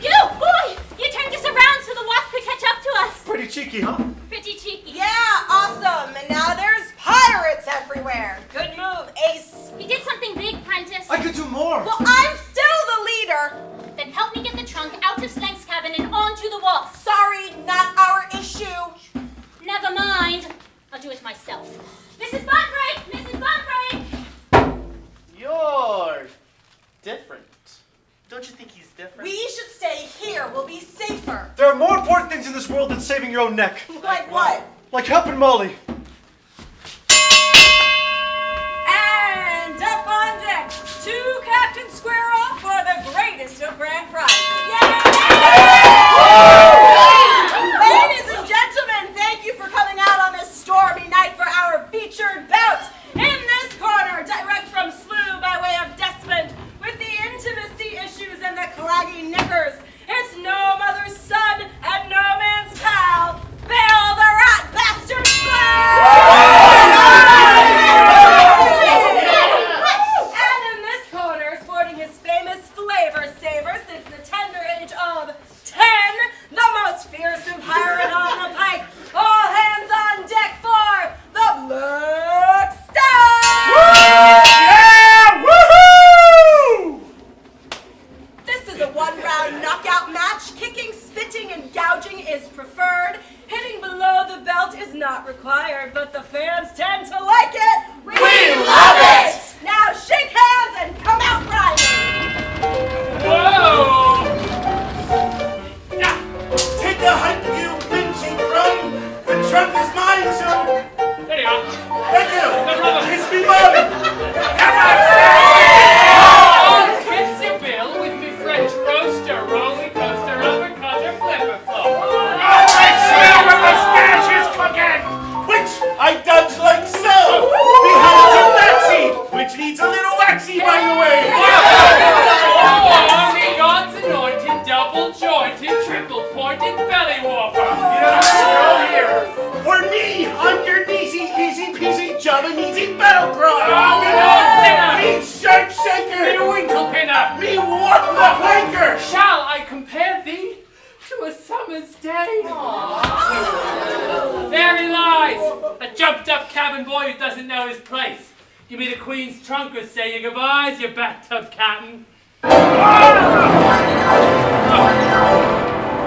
You, boy, you turned us around so the wasp could catch up to us. Pretty cheeky, huh? Pretty cheeky. Yeah, awesome. And now there's pirates everywhere. Good move, Ace. You did something big, Prentice. I could do more. Well, I'm still the leader. Then help me get the trunk out of Slank's cabin and onto the wasp. Sorry, not our issue. Never mind. I'll do it myself. Mrs. Bunbrake! Mrs. Bunbrake! You're different. Don't you think he's different? We should stay here. We'll be safer. There are more important things in this world than saving your own neck. Like what? Like helping Molly. And up on deck, two captains square off for the greatest of grand prizes. Ladies and gentlemen, thank you for coming out on this stormy night for our featured bout. In this corner, direct from Slough by way of Desmond, with the intimacy issues and the claggy knickers, it's no mother's son and no man's pal, Bill the Rat Bastard And in this corner, sporting his famous flavor saver since the tender age of 10, the most fearsome pirate on the pike. All hands on deck for the Black Star! Yeah! Woohoo! This is a one-round knockout match. Kicking, spitting, and gouging is preferred. Hitting below the belt is not required, but the fans tend to like it. We love it! Now shake hands and come out riding. Whoa! Take a hike, you lynchy crumb. The trunk is mine, so... There you are. Thank you. No problem. Kiss me, Mom. Oh, kiss you, Bill, with me French roaster, roller coaster, uppercutter, flipper flop. I smell when the stash is cooking! Which I dodge like so. Behind your backseat, which needs a little waxy, by the way. Oh, me God's anointed, double jointed, triple pointed belly whopper. For me, I'm your easy peasy, jolly easy battle cry. Oh, me Lord's dinner. Me shark shaker. Me winkle pinner. Me warp the wanker. Shall I compare thee to a summer's day? There he lies, a jumped-up cabin boy who doesn't know his place. Give me the Queen's trunk or say your goodbyes, you bathtub captain.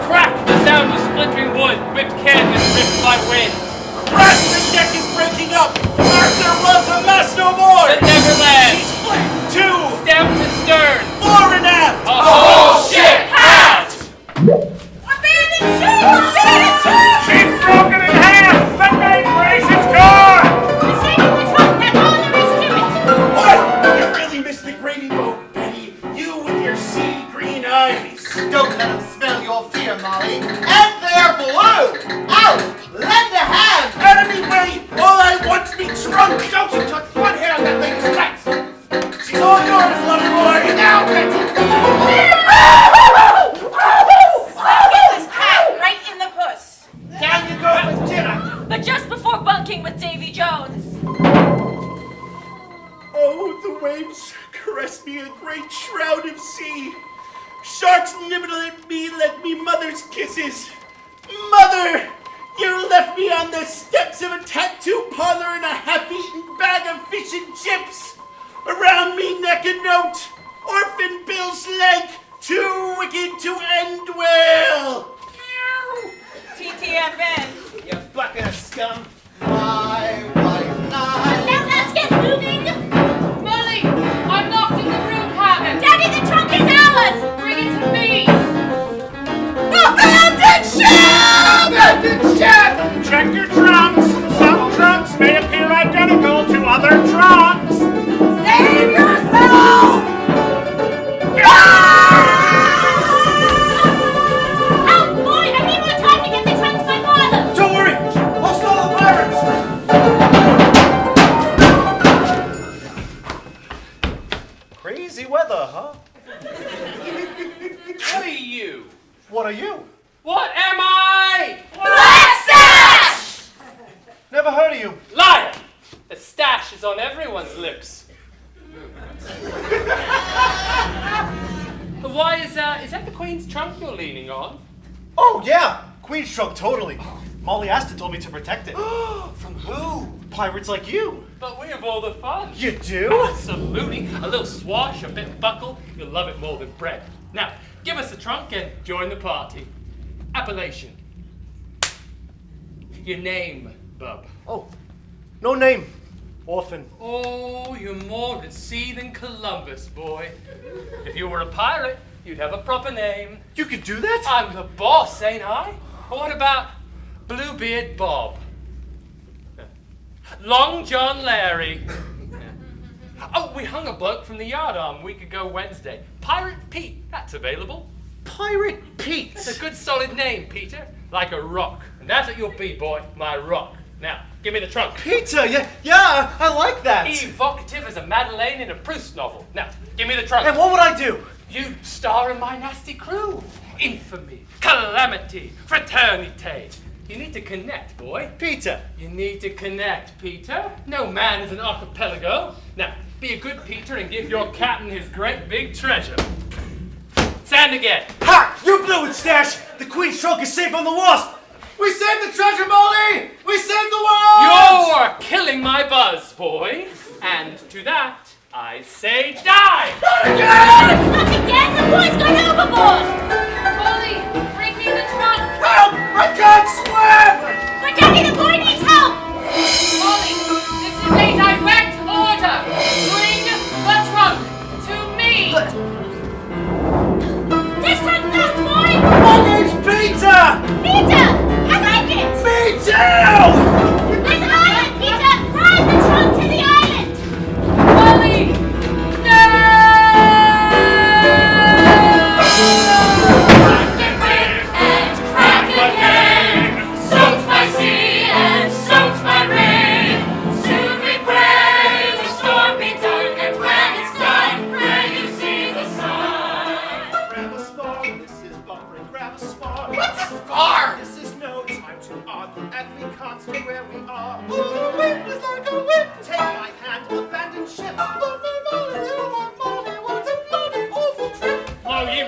Crack! The sound of splintering wood, ripped canvas ripped by wind. Crash, the deck is breaking up. Arthur was a mess no more. The Neverland. She split two, Stem to stern. fore and aft. A whole ship halved. Abandon ship! Abandon ship! She's broken in half! The main brace is gone! We're saving the trunk. That's all there is to it. What? You really missed the gravy boat, Betty. You with your sea green eyes. Don't let them smell your fear, Molly. And they're blue! Out! Lend a hand! Enemy way, all I want's me trunk. Don't you touch one hair on that lady's rights! She's all yours, lover boy. Now, Betty! with Davy Jones. Oh, the waves caress me a great shroud of sea. Sharks nibble at me like me mother's kisses. Mother, you left me on the steps of a tattoo parlor in a half-eaten bag of fish and chips. Around me neck a note, orphan Bill's leg, too wicked to end well. TTFN. You bucket of scum. My wife and I. Now let's get moving. Molly, I'm locked in the broom cabinet. Daddy, the trunk is ours. Bring it to me. Abandoned ship! Abandoned ship! Check your trunks. Some trunks may appear identical to other trunks. Save yourself! Oh, boy, I need more time to get the trunk to my father. Don't worry, I'll stall the pirates. Crazy weather, huh? What are you? What are you? What am I? Black Sash! Never heard of you. Liar! The stash is on everyone's lips. Why is that the Queen's trunk you're leaning on? Oh, yeah. Queen's trunk, totally. Molly Aston told me to protect it. From who? Pirates like you. But we have all the fun. You do? Absolutely. A little swash, a bit buckle. You'll love it more than bread. Now, give us the trunk and join the party. Appellation. Your name, bub. Oh, no name. Orphan. Oh, you're more at sea than Columbus, boy. If you were a pirate, you'd have a proper name. You could do that? I'm the boss, ain't I? What about Bluebeard Bob? Long John Larry. Oh, we hung a bloke from the yardarm a week ago Wednesday. Pirate Pete, that's available. Pirate Pete. It's a good solid name, Peter. Like a rock. And that's what you'll be, boy, my rock. Now, give me the trunk. Peter, yeah, I like that. Evocative as a Madeleine in a Proust novel. Now, give me the trunk. And what would I do? You'd star in my nasty crew. Infamy, calamity, fraternity. You need to connect, boy. Peter. You need to connect, Peter. No man is an archipelago. Now, be a good Peter and give your captain his great big treasure. Stand again. Ha! You blew it, Stash! The Queen's trunk is safe on the Wasp! We saved the treasure, Molly! We saved the world! You're killing my buzz, boy. And to that, I say die! Not again! The boy's gone overboard! Molly, bring me the trunk. Help! I can't swim! But Daddy, the boy needs help! Molly, this is a direct order. Bring the trunk to me. This trunk knocked, boy! My name's Peter! Peter! I like it! Me too! There's island, Peter! Ride the trunk to the island! Molly, no! And crack again, soaked by sea and soaked by rain. Soon we pray the storm be done, and when it's done, pray you see the sun. Grab a spar. This is bumpering. Grab a spar. What's a spar? This is no time to argue, and we can't stay where we are. The wind is like a whip. Take my hand, abandon ship. Oh my Molly, what a bloody awful trip. Oh ye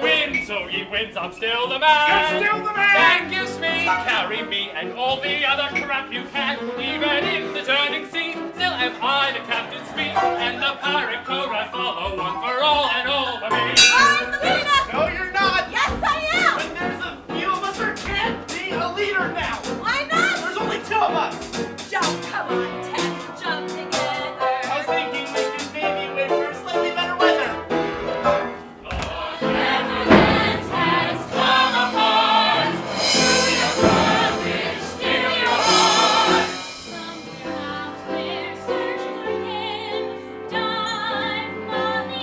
winds, I'm still the man. You're still the man. Thank you, Smee. Carry me and all the other crap you can. Even in the turning sea, still am I the Captain Smee. And the pirate code I follow, one for all and all for me. I'm the leader! No, you're not. Yes, I am! But there's a few of us who can't be a leader now. Why not? There's only two of us. Jump, come on, Ted. Jump together. I was thinking we could maybe wait for slightly better weather. Neverland has come apart. Through your blood which still your heart. Somewhere out there, search for him. Dive on the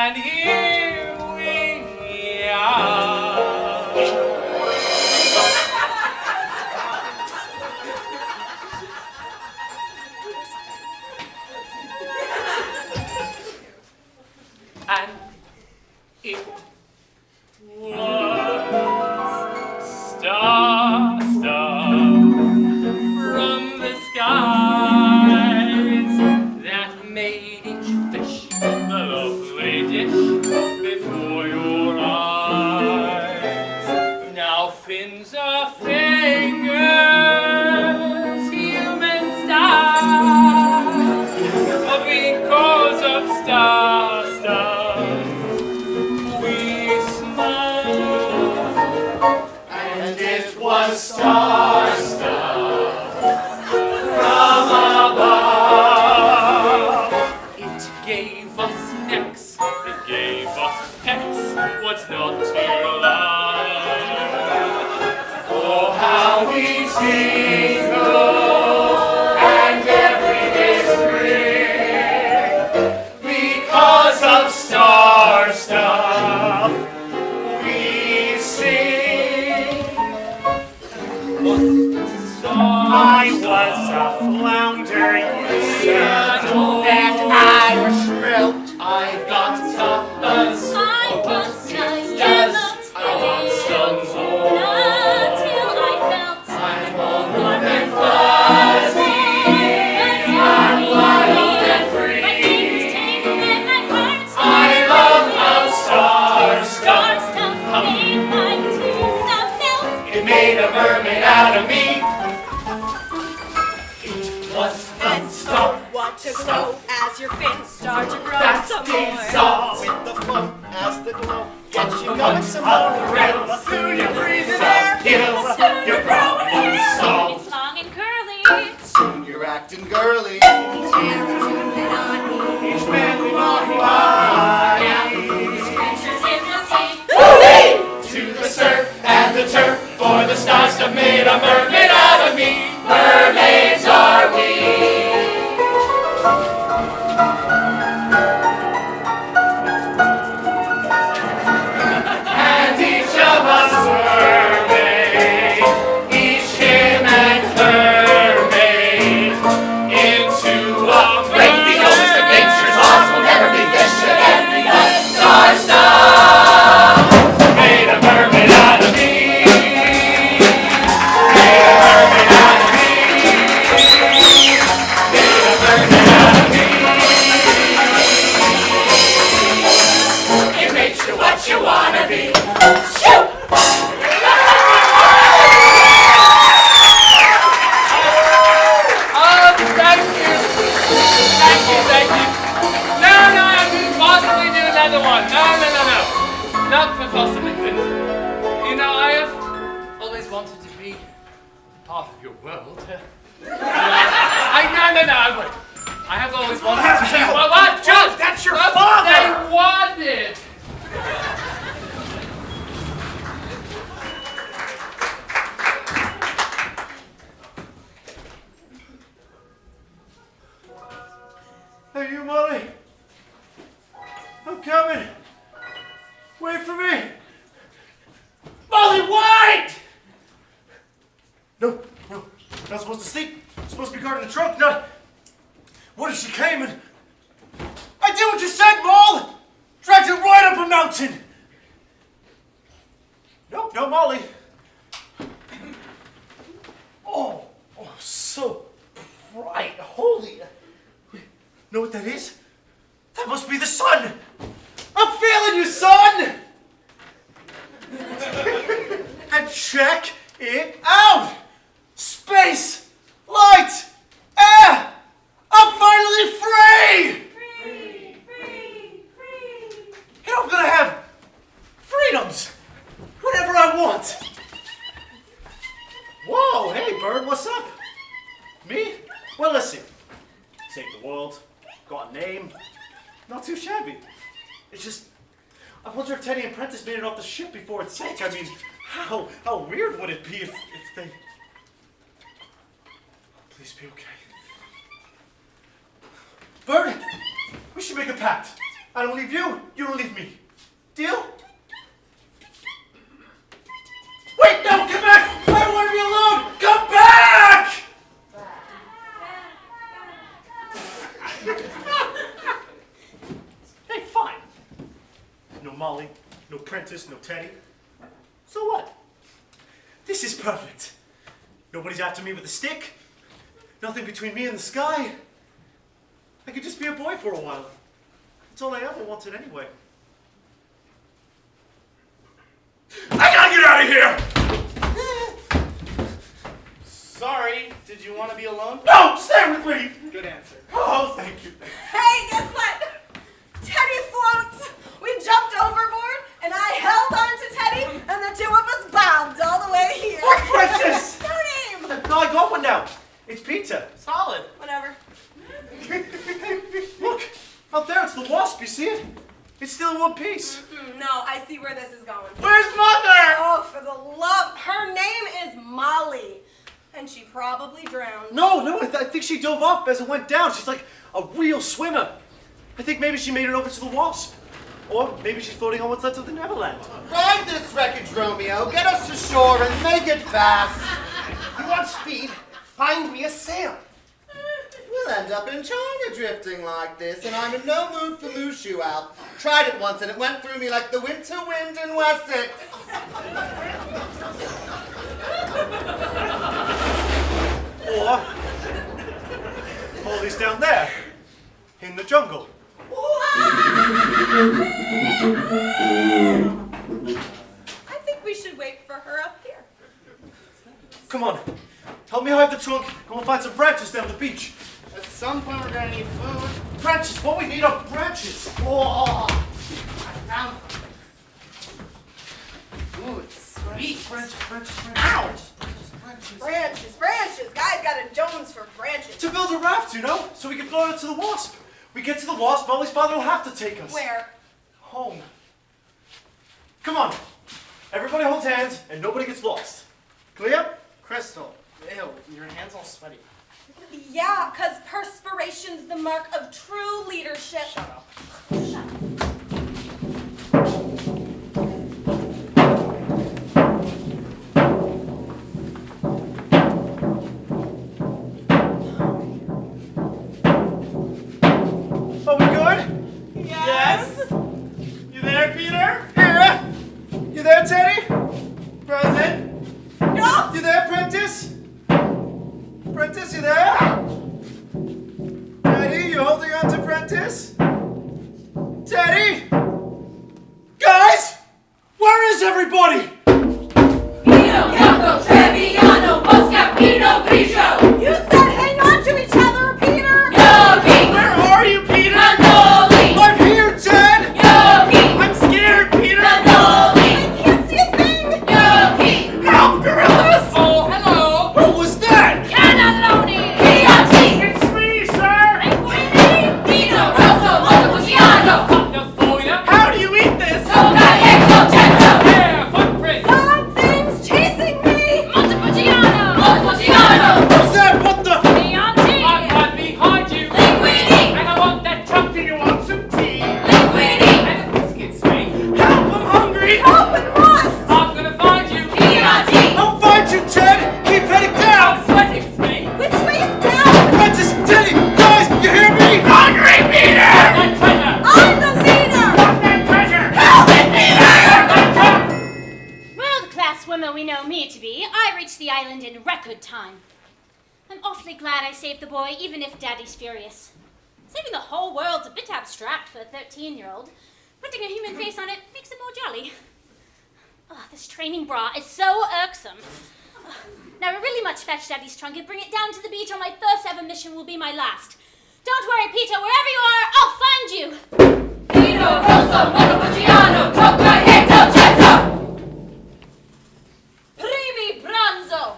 and here we are. And it was star from the skies that made each fish a lovely dish before your eyes. Now fins are fingers, humans die because of star stuff. We smile, and it was star stuff from above. It gave us necks, it gave us pets, what's not to love? Oh, how we tingle, and every day's spring, because of star stuff, we sing. I was a flounder, you said, and I was shrimped. I got tapas. I was a yellow I want some more. until I felt I'm all warm and fuzzy. I'm wild and free. my fingers tingle and my heart I love how star star stuff stuff made my tuna melt. it made a mermaid out of me. It was fun stuff. Want to glow as your fins start to grow That's some more. dissolved. With the flow as the glow gets you Once going some a more. thrill, Soon you're breathing some air. hills, you're growing salt. It's long and curly. Soon you're acting girly. Each man we walk by. These creatures in the sea. To the surf and the turf, for the stars have made a mermaid out of me. Mermaids are we. And each of us mermaid, each him and her made into a great the oldest of nature's laws will never be fished again because star stuff made a mermaid out of me. Made a mermaid out of me. Made a mermaid out of me. It makes you what you wanna be. Shoot! Thank you. Thank you, thank you. No, I couldn't possibly do another one. No. Not possibly couldn't. You know, I have always wanted to be part of your world. No. I have always wanted to be. Well, what? John, That's your what father! they wanted. Hey, you, Molly. I'm coming. Wait for me. Molly White! No. Not supposed to sleep. Supposed to be guarding the trunk. No. What if she came and... I did what you said, Moll! Dragged her right up a mountain. No, Molly. Oh, so bright. Holy. Know what that is? That must be the sun. I'm feeling you, son. And check it out. Space, light, air. I'm finally free. And I'm gonna have freedoms whenever I want. Whoa, hey, bird, what's up? Me? Well, listen. Saved the world. Got a name. Not too shabby. It's just, I wonder if Teddy and Prentice made it off the ship before it sank. I mean, how weird would it be if they... Please be okay. Bird, we should make a pact. I don't leave you, you don't leave me. Deal? Wait, no, come back! I don't want to be alone! Come back! Hey, fine. No Molly, no Prentice, no Teddy. So what? This is perfect. Nobody's after me with a stick. Nothing between me and the sky. I could just be a boy for a while. That's all I ever wanted anyway. I gotta get out of here! Sorry, did you want to be alone? No, stay with me! Good answer. Oh, thank you. Hey, guess what? Teddy floats. We jumped overboard, and I held on to Teddy, and the two of us bobbed all the way here. Oh, Precious! No name. No, I got one now. It's Peter. Solid. Whatever. Look, out there, it's the wasp, you see it? It's still in one piece. No, I see where this is going. Where's Mother? Oh, for the love. Her name is Molly, and she probably drowned. No, I think she dove off as it went down. She's like a real swimmer. I think maybe she made it over to the wasp. Or maybe she's floating on what's left of the Neverland. Ride this wreckage, Romeo. Get us to shore and make it fast. You want speed? Find me a sail. We'll end up in China drifting like this, and I'm in no mood for Mushu out. Tried it once, and it went through me like the winter wind in Wessex. Or Molly's down there, in the jungle. I think we should wait for her up here. Come on, help me hide the trunk, and we'll find some branches down the beach. At some point, we're gonna need food. Branches, what we need are branches. Oh, I found them. Ooh, it's sweet. Branches. Ow! Branches. Guys got a Jones for branches. To build a raft, you know, so we can float it to the wasp. We get to the wasp, Molly's father will have to take us. Where? Home. Come on. Everybody holds hands, and nobody gets lost. Clear? Crystal, ew, your hand's all sweaty. Yeah, because perspiration's the mark of true leadership. Shut up. Are we good? Yes? You there, Peter? Here. You there, Teddy? Present? No! You there, Prentice? Prentice, you there? Teddy, you holding on to Prentice? Teddy? Guys? Where is everybody? Pino, Yaco, Treviano, Mosca, Pino, Grigio. You said hang on to each other, Peter! Yogi, Where are you, Peter? Manoli. I'm here, Ted! Yogi, I'm scared, Peter! Manoli. I can't see a thing! Yogi, Help, gorillas! Oh, hello! Who was that? Cannelloni! Piazzi, It's me, sir! Linguini! Pino, Rosso, Montepulciano. Nafoya? How do you eat this? Soccaieco, Cento. There, footprint! Something's chasing me! Montepulciano! Montepulciano. Who's that? What the? Chianti! I'm right behind you! Linguini, And I want that chunk. Do you want some tea? Linguini. And the biscuits, mate. Help, I'm hungry! Help and rust! I'm gonna find you! Piazzi, I'll find you, Ted! Keep heading down! Sweating, mate! Which way's down? Prentice, Teddy, guys, you hear me? Hungry, Peter! That treasure! I'm the leader! What's that treasure? help me, Peter. That trunk! World-class swimmer we know me to be, I reached the island in record time. I'm awfully glad I saved the boy, even if Daddy's furious. Saving the whole world's a bit abstract for a 13-year-old. Putting a human face on it makes it more jolly. Oh, this training bra is so irksome. Oh, now I really much fetch Daddy's trunk and bring it down to the beach, or my first ever mission will be my last. Don't worry, Peter, wherever you are, I'll find you. Pino, Rosso, Montepulciano. Soccaieco, Cento. Primi pranzo!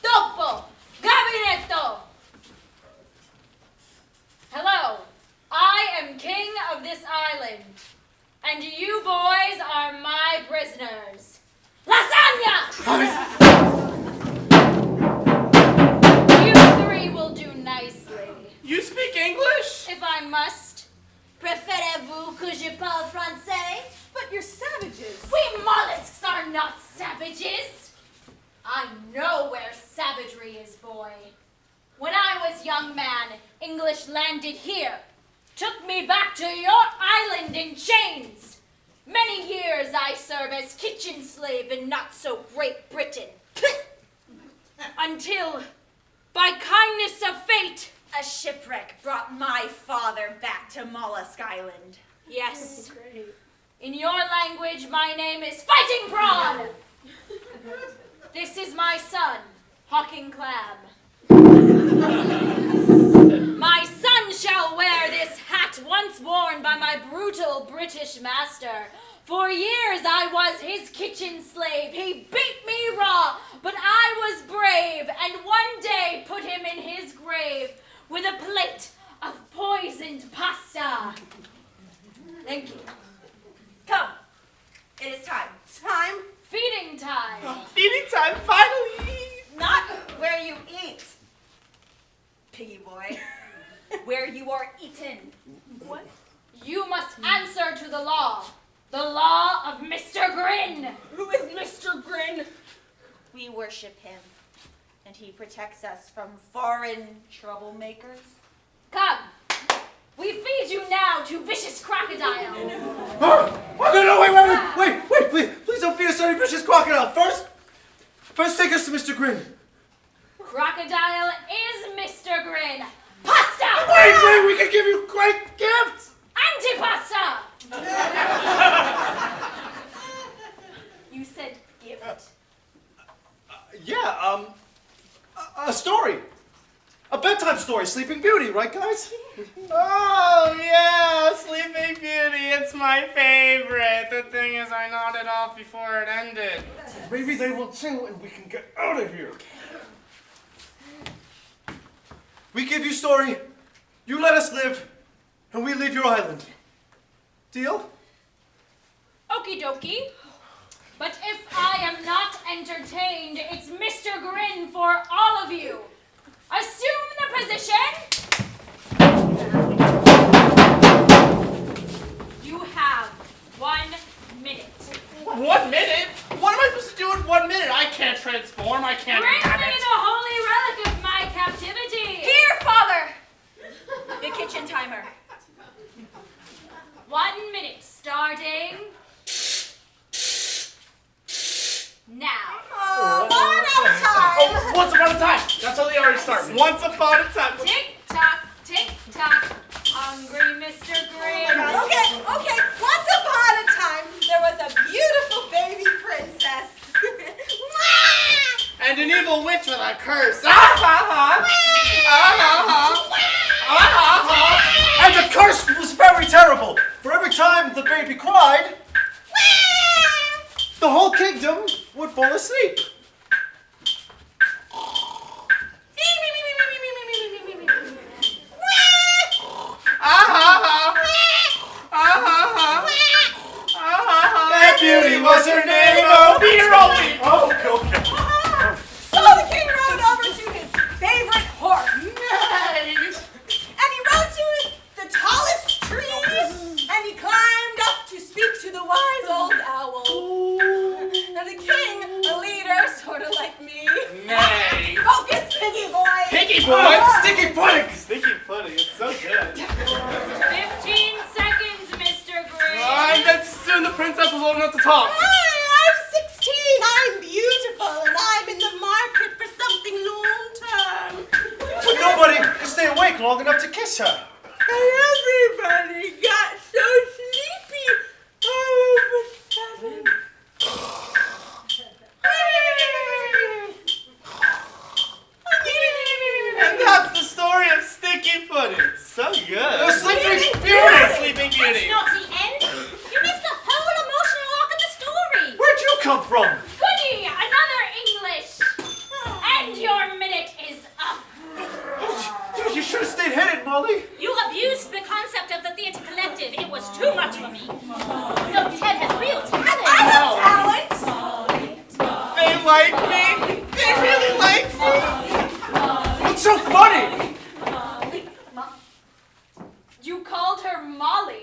Dopo! Gabinetto! Hello, I am king of this island, and you boys are my prisoners. Lasagna! You three will do nicely. You speak English? If I must. Préférez-vous que je parle français? But you're savages. We mollusks are not savages. I know where savagery is, boy. When I was young man, English landed here, took me back to your island in chains. Many years I served as kitchen slave in not so great Britain. Until, by kindness of fate, A shipwreck brought my father back to Mollusk Island. yes, in your language, my name is Fighting Prawn. This is my son, Hawking Crab. My son shall wear this hat once worn by my brutal British master. For years I was his kitchen slave. He beat me raw, but I was brave, and one day put him in his grave with a plate of poisoned pasta. Thank you. Come. It is time. Time? Feeding time. Feeding time, finally! Not where you eat, piggy boy. Where you are eaten. What? You must answer to the law. The law of Mr. Grin. Who is Mr. Grin? We worship him, and he protects us from foreign troublemakers. Come. We feed you now to vicious crocodile. No, wait, please don't feed us any vicious crocodile. First take us to Mr. Grin. Crocodile is Mr. Grin. Pasta! Wait, we can give you great gifts. Antipasta! You said gift. A story. A bedtime story, Sleeping Beauty, right guys? Oh, yeah, Sleeping Beauty, it's my favorite. The thing is, I nodded off before it ended. Maybe they will too, and we can get out of here. We give you story, you let us live, and we leave your island. Deal? Okie dokie. But if I am not entertained, it's Mr. Grin for all of you. Assume the position. You have 1 minute. 1 minute? What am I supposed to do in 1 minute? I can't transform, I can't Bring inhabit. me the holy relic of my captivity. Here, father! The kitchen timer. 1 minute, starting now. One at a time. Oh, once upon a time! That's how they already start. Once upon a time. Tick tock, tick tock. Hungry Mr. Grin. Okay. Once upon a time, there was a beautiful baby princess. And an evil witch with a curse. Ah ha ha! Ah ha ha! Ah ha ha! And the curse was very terrible. For every time the baby cried, the whole kingdom would fall asleep. And Beauty was her name. Oh, dear, only. Okay. So the king rode over to his favorite horse. Nice. And he rode to the tallest tree. And he climbed up to speak to the wise old owl. Now the king, a leader, sort of like me. Nay. Focus, piggy boy. Piggy boy. Sticky pudding. Sticky pudding. It's so good. 15 seconds, Mr. Grin. And then soon the princess was old enough to talk. Hi, I'm 16. I'm beautiful, and I'm in the market for something long-term. But nobody can stay awake long enough to kiss her. And everybody got so sleepy all of a sudden. And that's the story of Sticky Pudding. So good. Sleeping Beauty. Sleeping Beauty. That's not the end. You missed the whole emotional arc of the story. Where'd you come from? Goody, another English. And your minute is up. You should have stayed headed, Molly. You abused the concept of the theatre collective. It was too much for me. No, Ted has real talent. I have talent. They like me. They really like me. What's so funny? You called her Molly.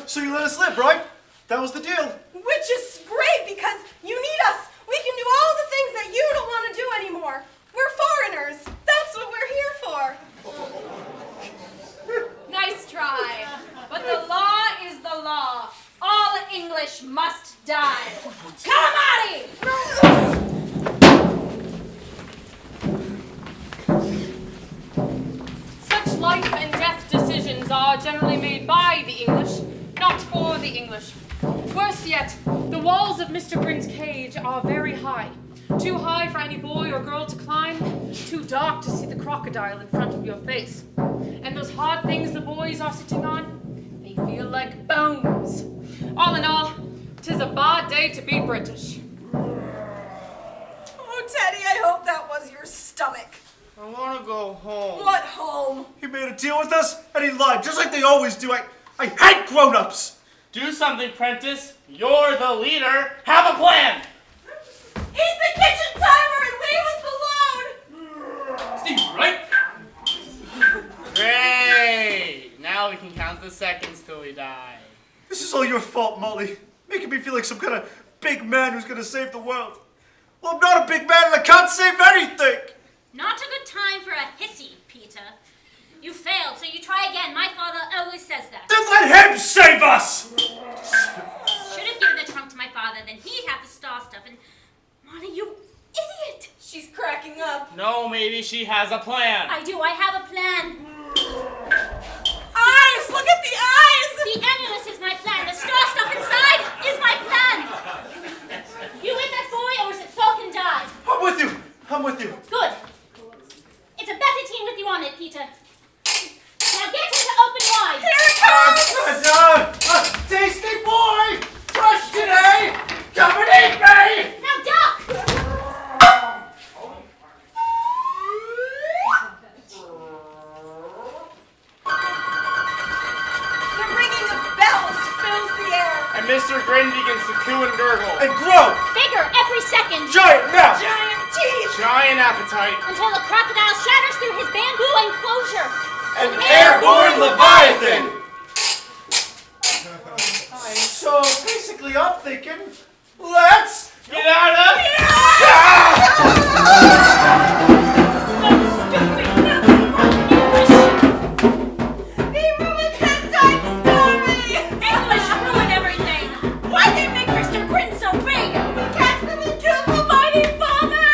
So you let us live, right? That was the deal. Which is great because you need us. We can do all the things that you don't want to do anymore. We're foreigners. That's what we're here for. Nice try. But the law is the law. All English must die. Calamari! Such life and death decisions are generally made by the English, not for the English. Worse yet, the walls of Mr. Grin's cage are very high. Too high for any boy or girl to climb, too dark to see the crocodile in front of your face. And those hard things the boys are sitting on, they feel like bones. All in all, 'tis a bad day to be British. Oh, Teddy, I hope that was your stomach. I want to go home. What home? He made a deal with us, and he lied, just like they always do. I hate grown-ups. Do something, Prentice. You're the leader. Have a plan. Eat the kitchen timer and leave us alone! Steve, right? Great. Now we can count the seconds till we die. This is all your fault, Molly. Making me feel like some kind of big man who's gonna save the world. Well, I'm not a big man and I can't save anything. Not a good time for a hissy, Peter. You failed, so you try again. My father always says that. Then let him save us! Should have given the trunk to my father, then he'd have the star stuff. And Molly, you idiot! She's cracking up. No, maybe she has a plan. I do. I have a plan. Eyes! Look at the eyes! The annulus is my plan. The star stuff inside is my plan. You with us, boy, or is it sulk and die? I'm with you. I'm with you. Good. It's a better team with you on it, Peter. Now get him to open wide. Here it comes! Tasty boy! Fresh today! Come and eat me! Now duck! The ringing of bells fills the air. And Mr. Grin begins to coo and gurgle. And grow! Bigger every second. Giant mouth! Giant teeth! Giant appetite. Until a crocodile shatters through his bamboo enclosure. An airborne Leviathan! So basically I'm thinking, let's Get out of They ruined that time story! English ruin everything. Why'd they make Mr. Grin so big? We catch them and kill the mighty father!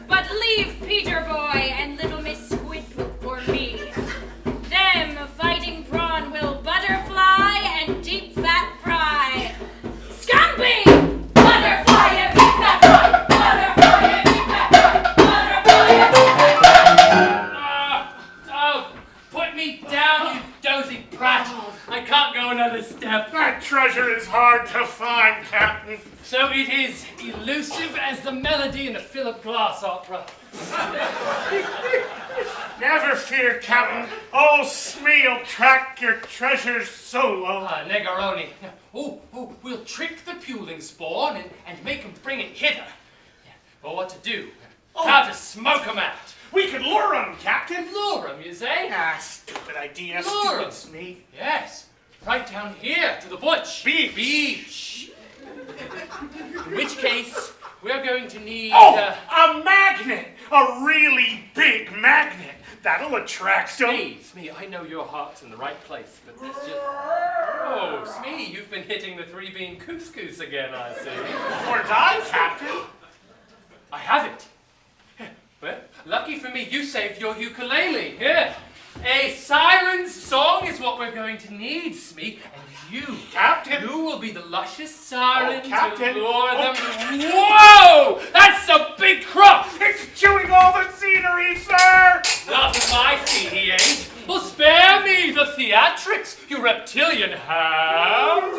But leave Peter Boy and little Miss Squidpoop for me. Them fighting prawn will butterfly and deep fat fry. Scampi! Butterfly and deep fat fry! Butterfly and deep fat fry! Butterfly and deep fat fry! Oh, put me down, you dozy brat. I can't go another step. That treasure is hard to find, Captain. So it is elusive as the melody in a Philip Glass opera. Never fear, Captain. Old Smee'll track your treasures solo. Ah, Negaroni. Oh, we'll trick the puling spawn and make him bring it hither. But what to do? How to smoke 'em out? We could lure him, Captain. Lure 'em, you say? Ah, stupid idea, Lure 'em. stupid Smee. Yes, right down here to the butch. Beach. In which case, we're going to need... a magnet! A really big magnet. That'll attract some... Smee, I know your heart's in the right place, but there's just... Oh, Smee, you've been hitting the three-bean couscous again, I see. Or die, Captain. I have it. Well, lucky for me, you saved your ukulele. Here. A siren's song is what we're going to need, Smee. And you, Captain. You will be the luscious siren Captain. to lure them. Whoa! That's a big crop! It's chewing all the scenery, sir! Not with my feet, he ain't. Well, spare me the theatrics, you reptilian hound.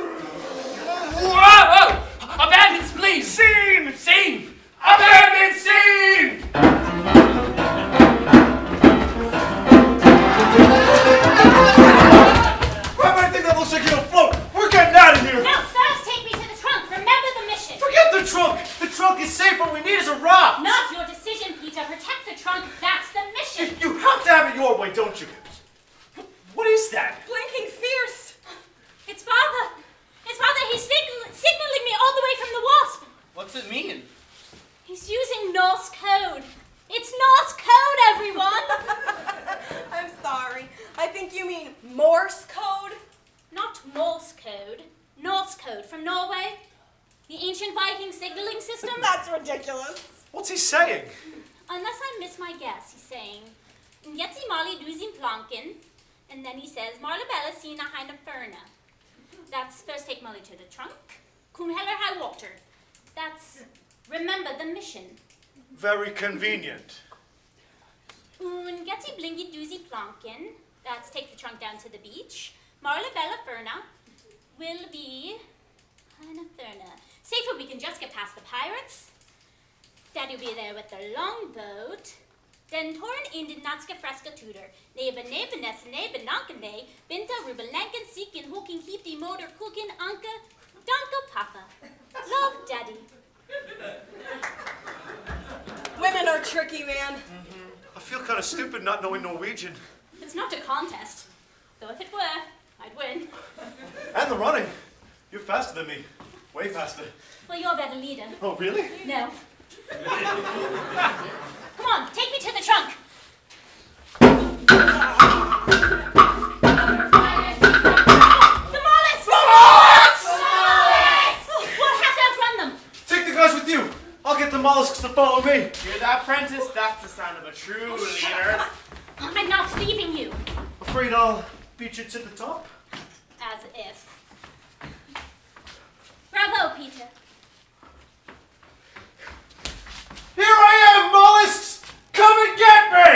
Whoa! Abandon, please! Scene! Scene! Abandon scene! Grab anything that looks like it'll float! We're getting out of here! Now, first take me to the trunk. Remember the mission. Forget the trunk! The trunk is safe, what we need is a rock! Not your decision, Peter. Protect the trunk. That's the mission. You have to have it your way, don't you? What is that? Blinking fierce. It's Father. code from Norway. The ancient Viking signaling system. That's ridiculous. What's he saying? Unless I miss my guess, he's saying, Jetsi Mali Duzin Planken, and then he says, Marlabella Sina Heina Ferna. That's first take Molly to the trunk. Cum heller high water. That's remember the mission. Very convenient. Un Jetsi Blingy Doozy Planken. That's take the trunk down to the beach. Marlabella Ferna will be Heina Ferna. Safer we can just get past the pirates. Daddy'll be there with the longboat. Den torn in den natska freska tutor. Neba ness neba nankene. Binta rubelanken seekin hooking keep the motor cooking anka. Donko papa. Love daddy. Women are tricky, man. I feel kind of stupid not knowing Norwegian. It's not a contest. Though if it were, I'd win. And the running. You're faster than me. Way faster. Well, you're a better leader. Oh, really? No. Come on, take me to the trunk. The mollusks! We'll have to outrun them. Take the guys with you. I'll get the mollusks to follow me. Hear that, Prentice? That's the sign of a true leader. I'm not leaving you. Afraid I'll beat you to the top? As if. Bravo, Peter. Here I am, mollusks! Come and get me!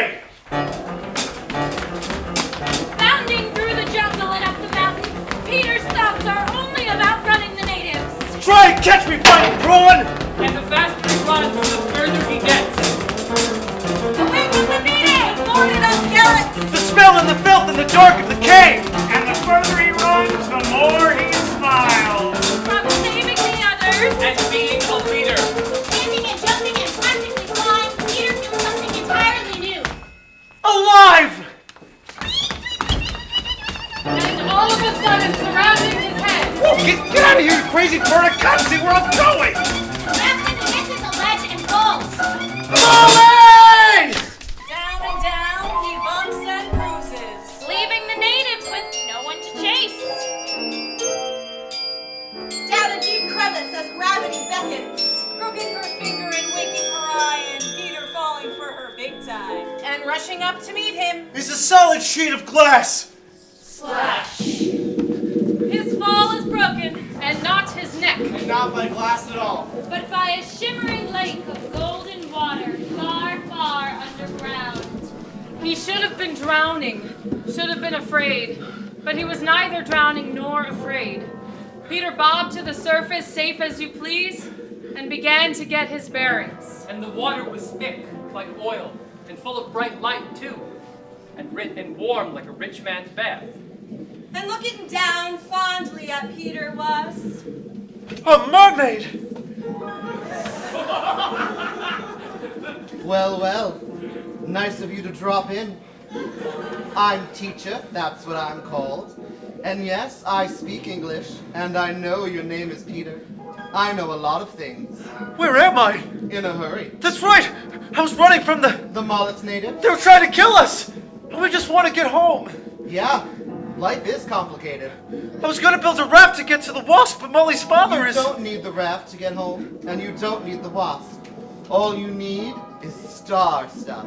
Bounding through the jungle and up the mountain, Peter's thoughts are only about running the natives. Try and catch me, fighting prawn! And the faster he runs, the further he gets. Away from the meeting! Boarded up carrots! The smell and the filth in the dark of the cave! And the further he runs, the more he smiles. From saving the others. And being a leader. Standing and jumping and practically flying, Peter feels something entirely new. Alive! And all of a sudden, surrounding his head, Whoa, get out of here, you crazy bird! I can't see where I'm going! Rapid misses a ledge and falls. Molly! Down and down, he bumps and bruises. Leaving the natives with no one to chase. Down a deep crevice as gravity beckons, crooking her finger and winking her eye, and Peter falling for her big time. And rushing up to meet him. He's a solid sheet of glass! slash. His fall is broken, and not his neck. And not by glass at all. But by a shimmering lake of golden water far, far underground. He should have been drowning, should have been afraid, but he was neither drowning nor afraid. Peter bobbed to the surface, safe as you please, and began to get his bearings. And the water was thick, like oil, and full of bright light, too, and warm like a rich man's bath. And looking down fondly at Peter was... A mermaid! Well, well. Nice of you to drop in. I'm teacher, that's what I'm called. And yes, I speak English, and I know your name is Peter. I know a lot of things. Where am I? In a hurry. That's right! I was running from The Mollet native? They were trying to kill us! And we just want to get home. Yeah, life is complicated. I was going to build a raft to get to the Wasp, but Molly's father You don't need the raft to get home, and you don't need the wasp. All you need is star stuff.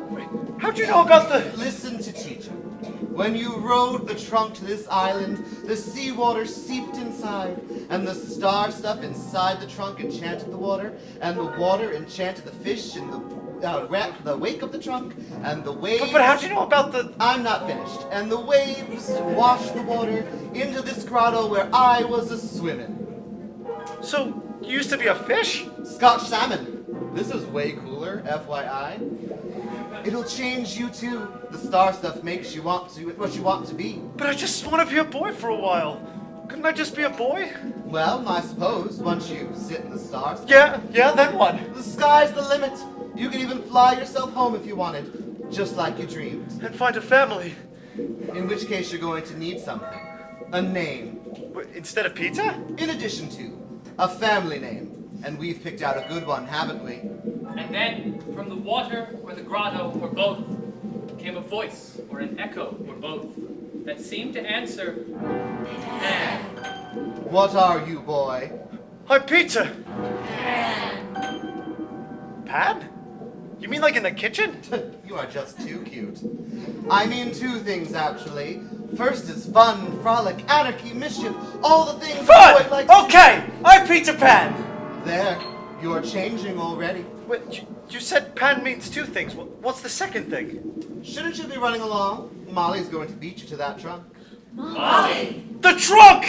How'd you know about the... Listen to teacher. When you rowed the trunk to this island, the seawater seeped inside, and the star stuff inside the trunk enchanted the water, and the water enchanted the fish in the wake of the trunk, and the waves... But how'd you know about the... I'm not finished. And the waves washed the water into this grotto where I was a-swimming. So, you used to be a fish? Scotch salmon. This is way cooler, FYI. It'll change you too. The star stuff makes you want to what you want to be. But I just want to be a boy for a while. Couldn't I just be a boy? Well, I suppose, once you sit in the stars. Yeah, then what? The sky's the limit. You can even fly yourself home if you wanted, just like you dreamed. And find a family. In which case you're going to need something. A name. Instead of pizza? In addition to, a family name. And we've picked out a good one, haven't we? And then, from the water or the grotto or both, came a voice or an echo or both that seemed to answer, Pan. What are you, boy? I'm Peter. Pan? You mean like in the kitchen? You are just too cute. I mean two things, actually. First is fun, frolic, anarchy, mischief, all the things Fun! a boy likes to Okay, I'm Peter Pan. There, you're changing already. Wait, you said Pan means two things. What's the second thing? Shouldn't you be running along? Molly's going to beat you to that trunk. Molly! The trunk!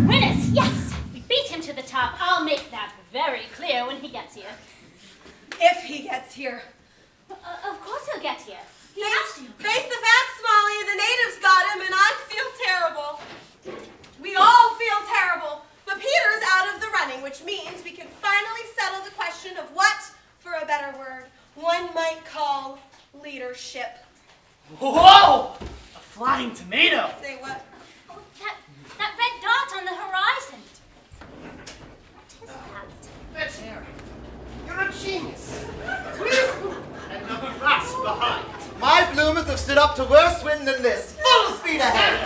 Winners, yes! We beat him to the top. I'll make that very clear when he gets here. If he gets here. Of course he'll get here. He has to. Face the facts, Molly. The natives got him, and I feel terrible. We all feel terrible. But Peter's out of the running, which means we can finally settle the question of what, for a better word, one might call leadership. Whoa! A flying tomato. Say what? Oh, that red dot on the horizon. What is that? That's Harry. You're a genius. And the brass behind. My bloomers have stood up to worse wind than this. Full speed ahead!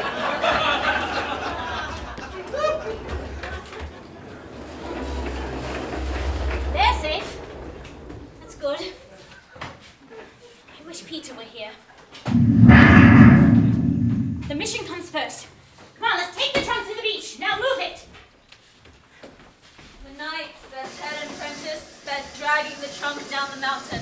They're safe. That's good. I wish Peter were here. The mission comes first. Come on, let's take the trunk to the beach. Now move it. The night that Ted and Prentice spent dragging the trunk down the mountain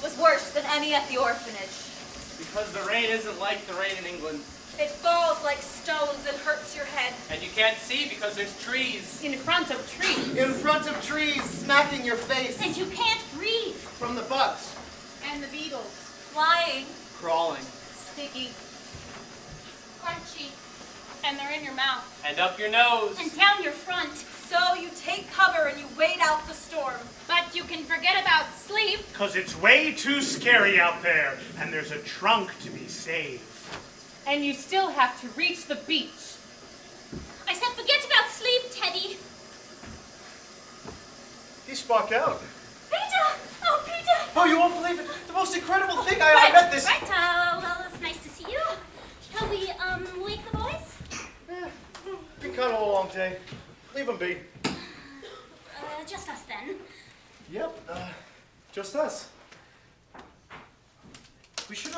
was worse than any at the orphanage. Because the rain isn't like the rain in England. It falls like stones and hurts your head. And you can't see because there's trees. In front of trees. In front of trees, smacking your face. And you can't breathe. From the bugs. And the beetles. Flying, Crawling. sticky, Crunchy. And they're in your mouth. And up your nose. And down your front. So you take cover and you wait out the storm. But you can forget about sleep. Because it's way too scary out there, and there's a trunk to be saved. And you still have to reach the beach. I said forget about sleep, Teddy. He sparked out. Peter! Oh, Peter! Oh, you won't believe it. The most incredible thing I met this. Right, well, it's nice to see you. Shall we, wake the boys? Been kind of a long day. Leave them be. Just us then. Yep, just us. We should,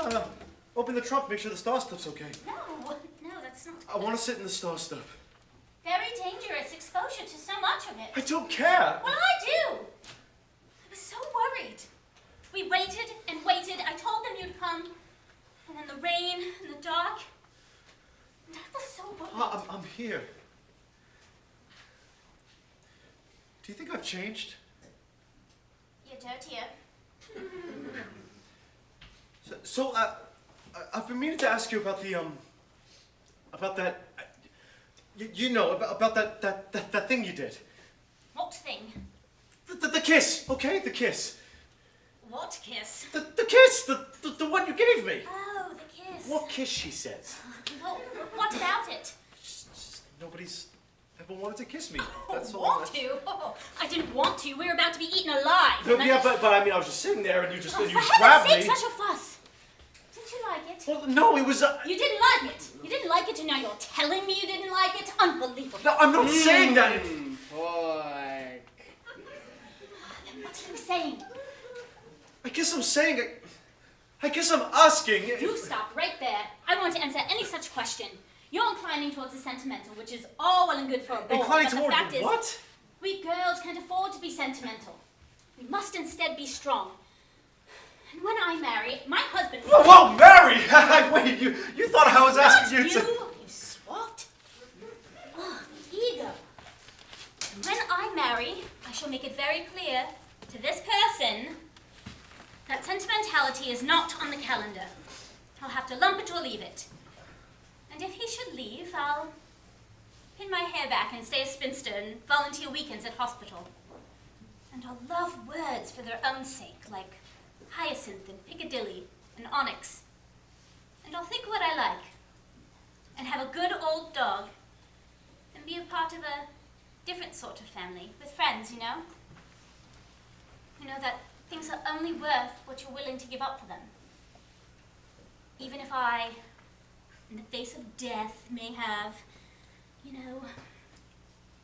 open the trunk, make sure the star stuff's okay. No, that's not I want to sit in the star stuff. Very dangerous exposure to so much of it. I don't care. Well, I do. I was so worried. We waited and waited. I told them you'd come. And then the rain and the dark. And I was so worried. I'm here. Do you think I've changed? You're dirtier. So, I've been meaning to ask you about the, about that, you know, about that thing you did. What thing? The kiss, okay? The kiss. What kiss? The kiss! The one you gave me! Oh, the kiss. What kiss, she says. Well, what about it? Just nobody's ever wanted to kiss me. That's all. Want to? Oh, I didn't want to. We were about to be eaten alive. But, yeah, but I mean, I was just sitting there and you just, Oh, you for just grabbed heaven's me. sake, such a fuss. Didn't you like it? Well, no, it was, You didn't like it. You didn't like it, and now you're telling me you didn't like it? Unbelievable. No, I'm not saying that. Boy. Then what are you saying? I guess I'm saying, I guess I'm asking. You stop right there. I want to answer any such question. You're inclining towards the sentimental, which is all well and good for a boy. Inclining but toward the fact is, what? we girls can't afford to be sentimental. We must instead be strong. And when I marry, my husband... Whoa, Mary! Wait, you thought I was asking Not you to... you swat. Oh, ego. And when I marry, I shall make it very clear to this person that sentimentality is not on the calendar. I'll have to lump it or leave it. And if he should leave, I'll pin my hair back and stay a spinster and volunteer weekends at hospital. And I'll love words for their own sake, like hyacinth and Piccadilly and onyx. And I'll think what I like. And have a good old dog. And be a part of a different sort of family, with friends, you know? You know, that Things are only worth what you're willing to give up for them. Even if I, in the face of death, may have,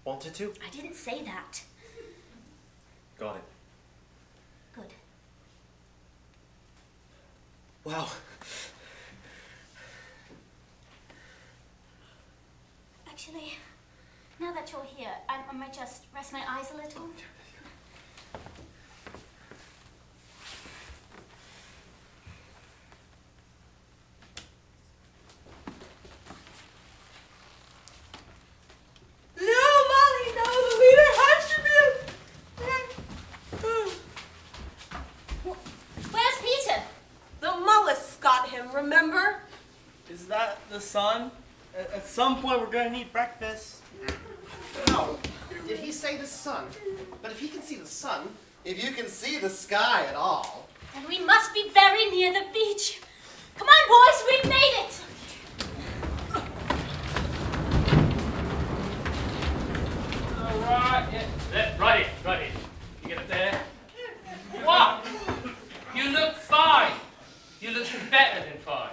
Wanted to? I didn't say that. Got it. Good. Wow. Actually, now that you're here, I might just rest my eyes a little. No, Molly, no, the leader has to be. Where's Peter? The mollusks got him, remember? Is that the sun? At some point, we're gonna need breakfast. No. Did he say the sun? But if he can see the sun, If you can see the sky at all. Then we must be very near the beach. Come on, boys, we've made it. Alright, yeah. Right here. You get up there. What? You look fine. You look better than fine.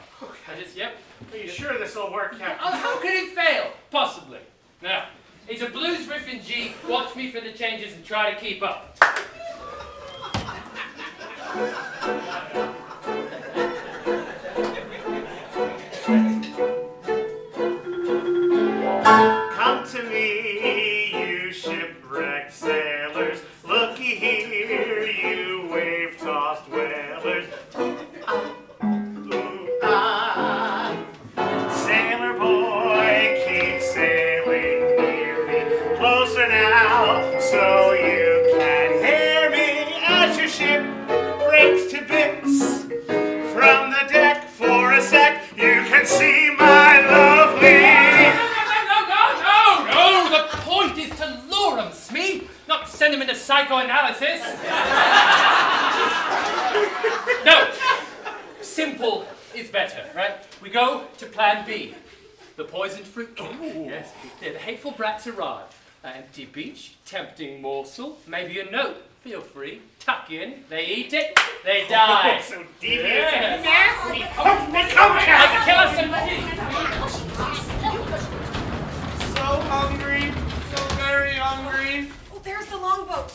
Yep. Are you sure this will work, Captain? Oh, how could it fail? Possibly. Now, it's a blues riff in G. Watch me for the changes and try to keep up. Come to me, you shipwrecked sailors. Looky here, you wave-tossed whalers. Ooh, ah. Sailor boy, keep sailing near me. Closer now, so you can hear me as your ship breaks to bits. From the deck for a sec, you can see my lovely... No! The point is to lure 'em, Smee, not send 'em into psychoanalysis. No! Simple is better, right? We go to plan B. The poisoned fruit cake. Yes. Yeah, the hateful brats arrive. An empty beach, tempting morsel, maybe a note. Feel free, tuck in, they eat it, they die. So devious. Yes. Nasty. Like kill us some tea. So hungry, so very hungry. Oh, there's the longboat.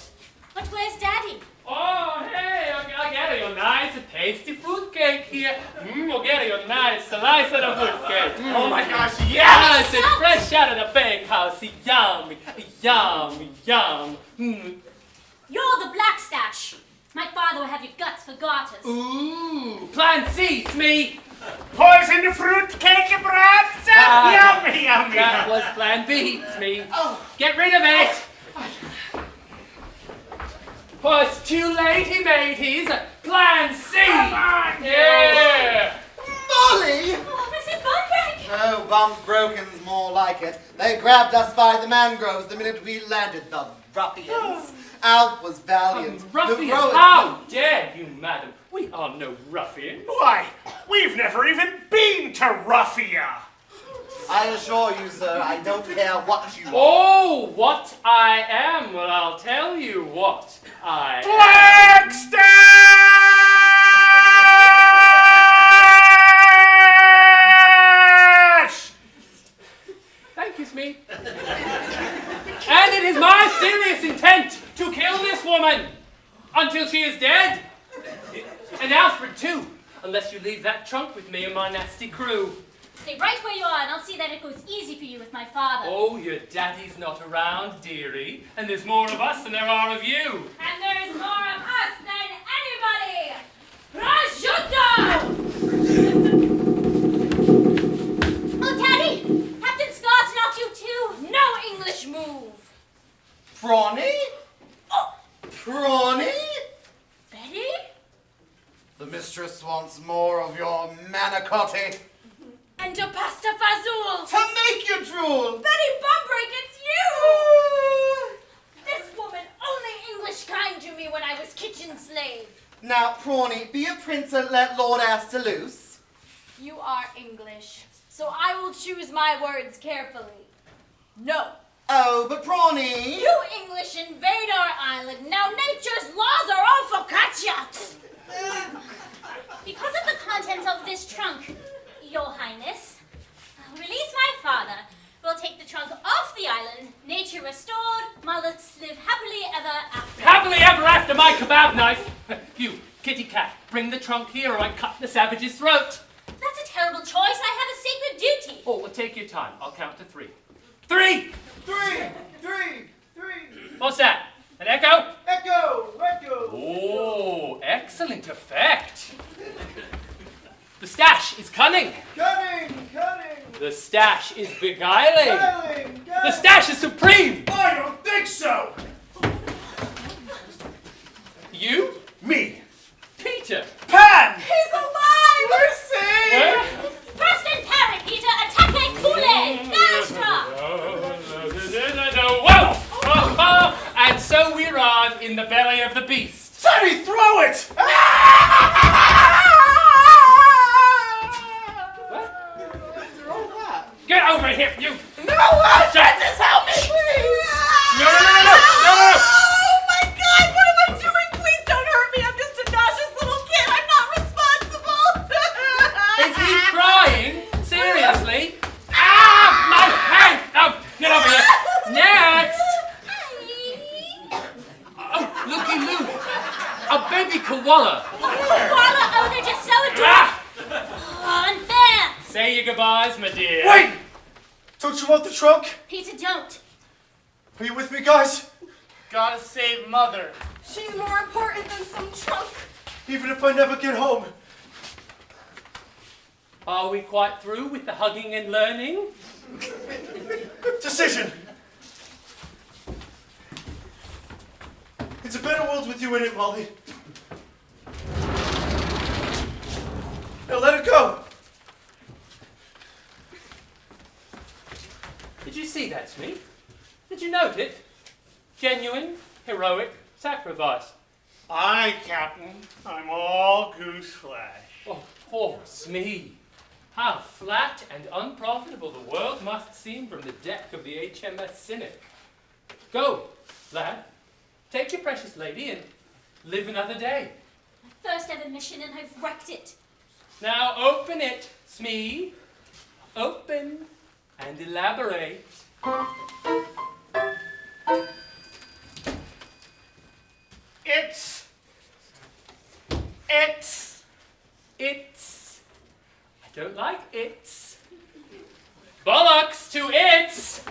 But where's Daddy? Oh, hey, I'll get you a nice, tasty fruitcake here. I'll get you a nice slice of the fruitcake. Oh my gosh, Yes, it's fresh out of the bakehouse. Yum, yum, yum. You're the Black Stash. My father will have your guts for garters. Ooh, plan C, Smee. Poison fruit cake, brats! Yummy, yummy. That was plan B, Smee. Get rid of it. Oh, it's too late, mateys. Plan C. Come on, Yeah. Molly! Officer Bunbury! Oh, bombs broken's more like it. They grabbed us by the mangroves the minute we landed, the ruffians. Alf was valiant. Ruffians? Heroic- How dare you, madam? We are no ruffians. Why, we've never even been to Ruffia. I assure you, sir, I don't care what you are. Oh, what I am. Well, I'll tell you what I am. Blackstash! Thank you, Smee. And it is my serious intent to kill this woman until she is dead. And Alfred, too, unless you leave that trunk with me and my nasty crew. Stay right where you are, and I'll see that it goes easy for you with my father. Oh, your daddy's not around, dearie. And there's more of us than there are of you. And there's more of us than anybody! Prosciutto! Oh, Daddy! Captain Scott's knocked you too! No English move! Prawny? Oh, Prawny? Betty? The mistress wants more of your manicotti. And a pasta fazool! To make you drool! Betty Bumbrick, it's you! This woman only English kind to me when I was kitchen slave. Now, Prawny, be a prince and let Lord Astor loose. You are English, so I will choose my words carefully. No, Oh, but Prawny! You English invade our island. Now nature's laws are all focaccia. Because of the contents of this trunk, Your Highness, release my father. We'll take the trunk off the island. Nature restored. Mullets live happily ever after. Happily ever after my kebab knife. You, kitty cat, bring the trunk here or I cut the savage's throat. That's a terrible choice. I have a sacred duty. Oh, well, take your time. I'll count to 3. 3! 3! What's that? An echo? Echo! Oh, excellent effect. The stash is cunning. Cunning! The stash is beguiling. The stash is supreme. I don't think so! You? Me! Peter. Pan! He's alive! We're safe! Where? First and parry, Peter. Attaque Kool-Aid. Nastra. Whoa! And so we arrive in the belly of the beast. Sammy, throw it! Get over here, you! No, Francis, help me, please! No! Oh my God, what am I doing? Please don't hurt me. I'm just a nauseous little kid. I'm not responsible. Is he crying? Seriously? Ah! My hand! Oh, get over here! Next! Oh, looky Lou! A baby koala! Koala, oh, they're just so adorable. Unfair. Say your goodbyes, my dear. Wait! Don't you want the trunk? Peter, don't. Are you with me, guys? Gotta save Mother. She's more important than some trunk. Even if I never get home. Are we quite through with the hugging and learning? Decision! It's a better world with you in it, Molly. Now let it go! Did you see that, Smee? Did you note it? Genuine, heroic sacrifice. Aye, Captain. I'm all goose flesh. Oh, poor Smee. How flat and unprofitable the world must seem from the deck of the HMS Cynic. Go, lad. Take your precious lady and live another day. First ever mission and I've wrecked it. Now open it, Smee. Open and elaborate. It's. I don't like it's. Bollocks to it's.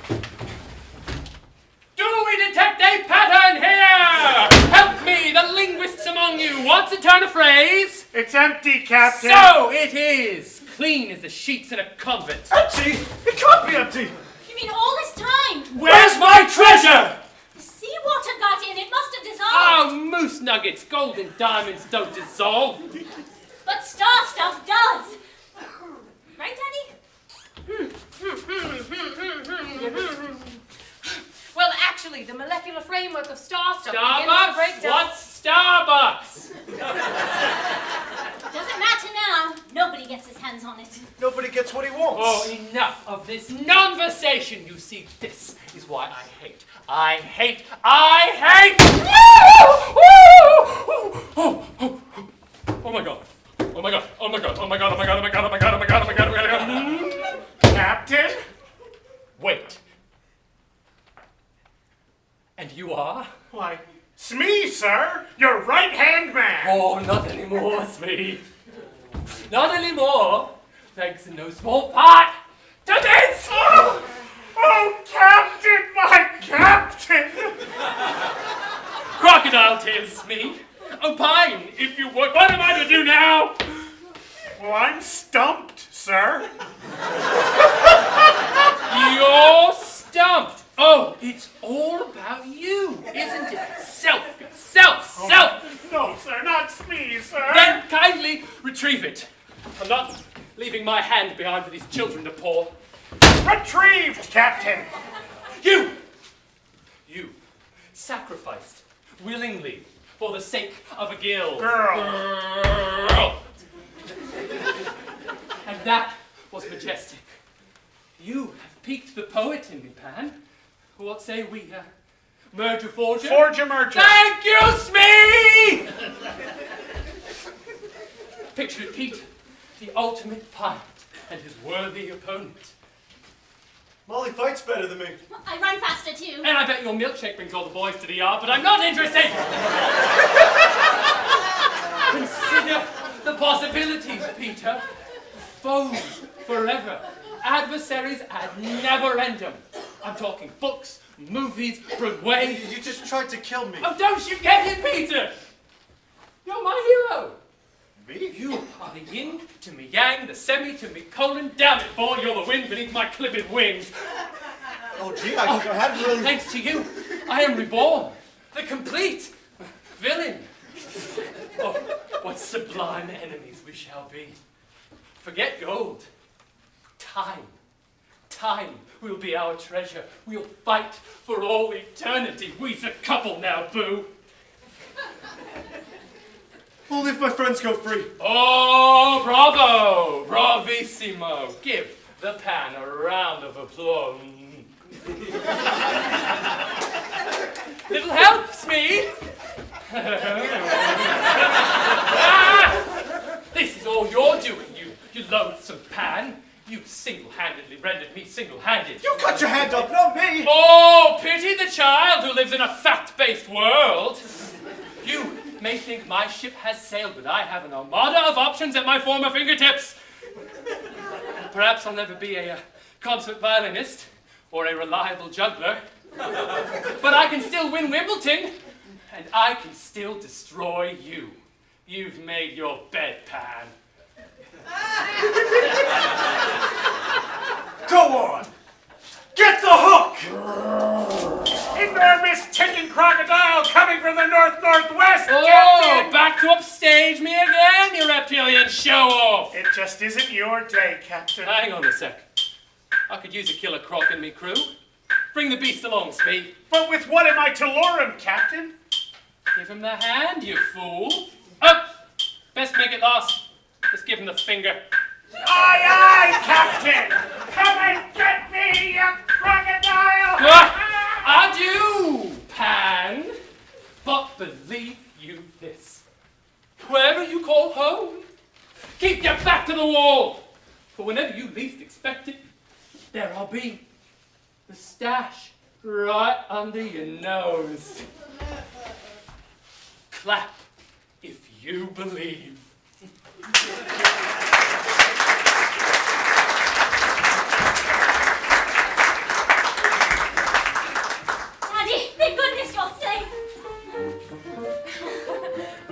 Do we detect a pattern here? Help me, the linguists among you. What's a turn of phrase? It's empty, Captain. So it is. Clean as the sheets in a convent. Empty? It can't be empty! You mean all this time? Where's my treasure? The seawater got in. It must have dissolved. Oh, moose nuggets, gold and diamonds don't dissolve. But star stuff does. Right, Daddy? Well, actually, the molecular framework of star stuff begins to break Starbucks? down. What's Starbucks? Doesn't matter now. Nobody gets his hands on it. Nobody gets what he wants. Oh, enough of this conversation. You see, this is why I hate. Oh my God. Captain? Wait. And you are? Why, Smee, sir. Your right-hand man. Oh, not anymore, Smee. Not anymore. Thanks in no small part to this! Oh, Captain, my Captain. Crocodile tears, Smee. Opine, if you would. What am I to do now? Well, I'm stumped, sir. You're stumped. Oh, it's all about you, isn't it? Self. No, sir, not Smee, sir. Then kindly retrieve it. I'm not leaving my hand behind for these children to paw. Retrieved, Captain. You sacrificed willingly for the sake of a guild. Girl. And that was majestic. You have piqued the poet in me, Pan. What say we, merger forger? Forger merger. Thank you, Smee! Picture it, Pete, the ultimate pirate and his worthy opponent. Molly fights better than me. I run faster too. And I bet your milkshake brings all the boys to the yard, but I'm not interested! Consider the possibilities, Peter. Foes forever. Adversaries ad neverendum. I'm talking books, movies, Broadway. You just tried to kill me. Oh, don't you get it, Peter? You're my hero. Me? You are the yin to me yang, the semi to me colon. Damn it, boy, you're the wind beneath my clipped wings. Oh, gee, I hadn't really... Thanks to you, I am reborn. The complete villain. Oh, what sublime enemies we shall be. Forget gold. Time. Time will be our treasure. We'll fight for all eternity. We's a couple now, boo. Only if my friends go free. Oh, bravo! Bravissimo! Give the pan a round of applause. Little help, Smee! This is all you're doing, you loathsome pan. You single-handedly rendered me single-handed. You cut your hand off, not me! Oh, pity the child who lives in a fact-based world. You may think my ship has sailed, but I have an armada of options at my former fingertips. Perhaps I'll never be a concert violinist or a reliable juggler, but I can still win Wimbledon, and I can still destroy you. You've made your bed, Pan. Go on! Get the hook! In there, Miss Ticking Crocodile, coming from the northwest, Oh, Captain! back to upstage me again, you reptilian show-off! It just isn't your day, Captain. Hang on a sec. I could use a killer croc in me crew. Bring the beast along, Smee. But with what am I to lure him, Captain? Give him the hand, you fool. Oh, best make it last. Just give him the finger. Aye, aye, Captain! Come and get me, you crocodile! Adieu, Pan. But believe you this. Wherever you call home, keep your back to the wall. For whenever you least expect it, there I'll be. The stash right under your nose. Clap if you believe. Daddy, thank goodness you're safe.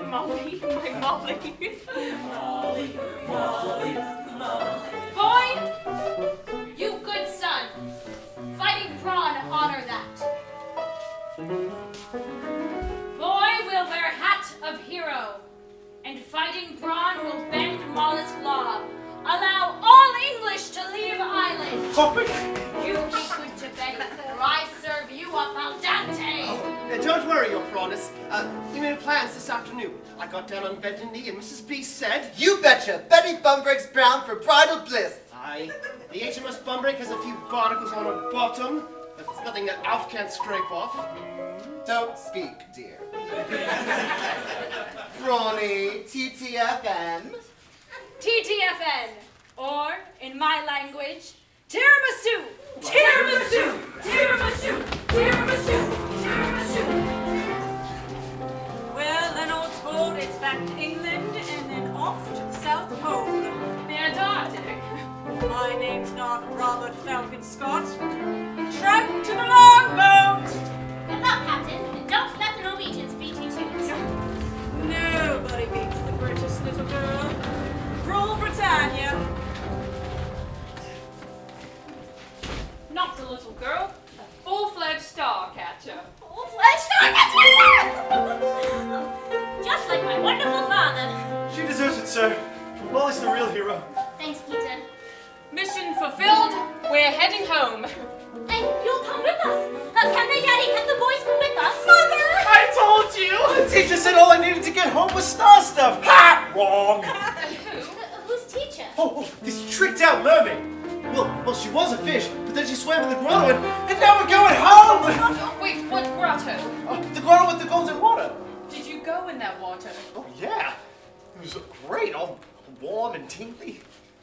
Molly, my Molly. Boy, you good son. Fighting Brawn, honor that. Boy will wear hat of hero, and fighting Brawn will bend mollusk law. Allow all English to leave island. You be good to Betty, or I serve you up al dente. Don't worry, Your Prawness. We made plans this afternoon. I got down on bended knee and Mrs. B said... You betcha! Betty Bumbrake's brown for bridal bliss. Aye. The HMS Bumbrake has a few barnacles on her bottom, but it's nothing that Alf can't scrape off. Don't speak, dear. Brawny, TTFN. TTFN, or in my language, tiramisu, tiramisu, tiramisu, tiramisu, tiramisu. Well, then old sport, it's back to England and then off to the South Pole. The Antarctic. My name's not Robert Falcon Scott. Track to the longboat. Good luck, Captain, and don't let the Norwegians beat you to it. Nobody beats the British little girl. Rule Britannia. Not a little girl, a full-fledged Starcatcher. Full-fledged Starcatcher! Just like my wonderful father. She deserves it, sir. Molly's the real hero. Thanks, Peter. Mission fulfilled. We're heading home. And you'll come with us. Can they, Daddy? Can the boys come with us? Mother! I told you! The teacher said all I needed to get home was star stuff. Ha! Wrong. Who's teacher? Oh, this tricked out mermaid. Well, she was a fish, but then she swam in the grotto, and now we're going home! Wait, what grotto? The grotto with the golden water. Did you go in that water? Oh, yeah. It was great, all warm and tingly.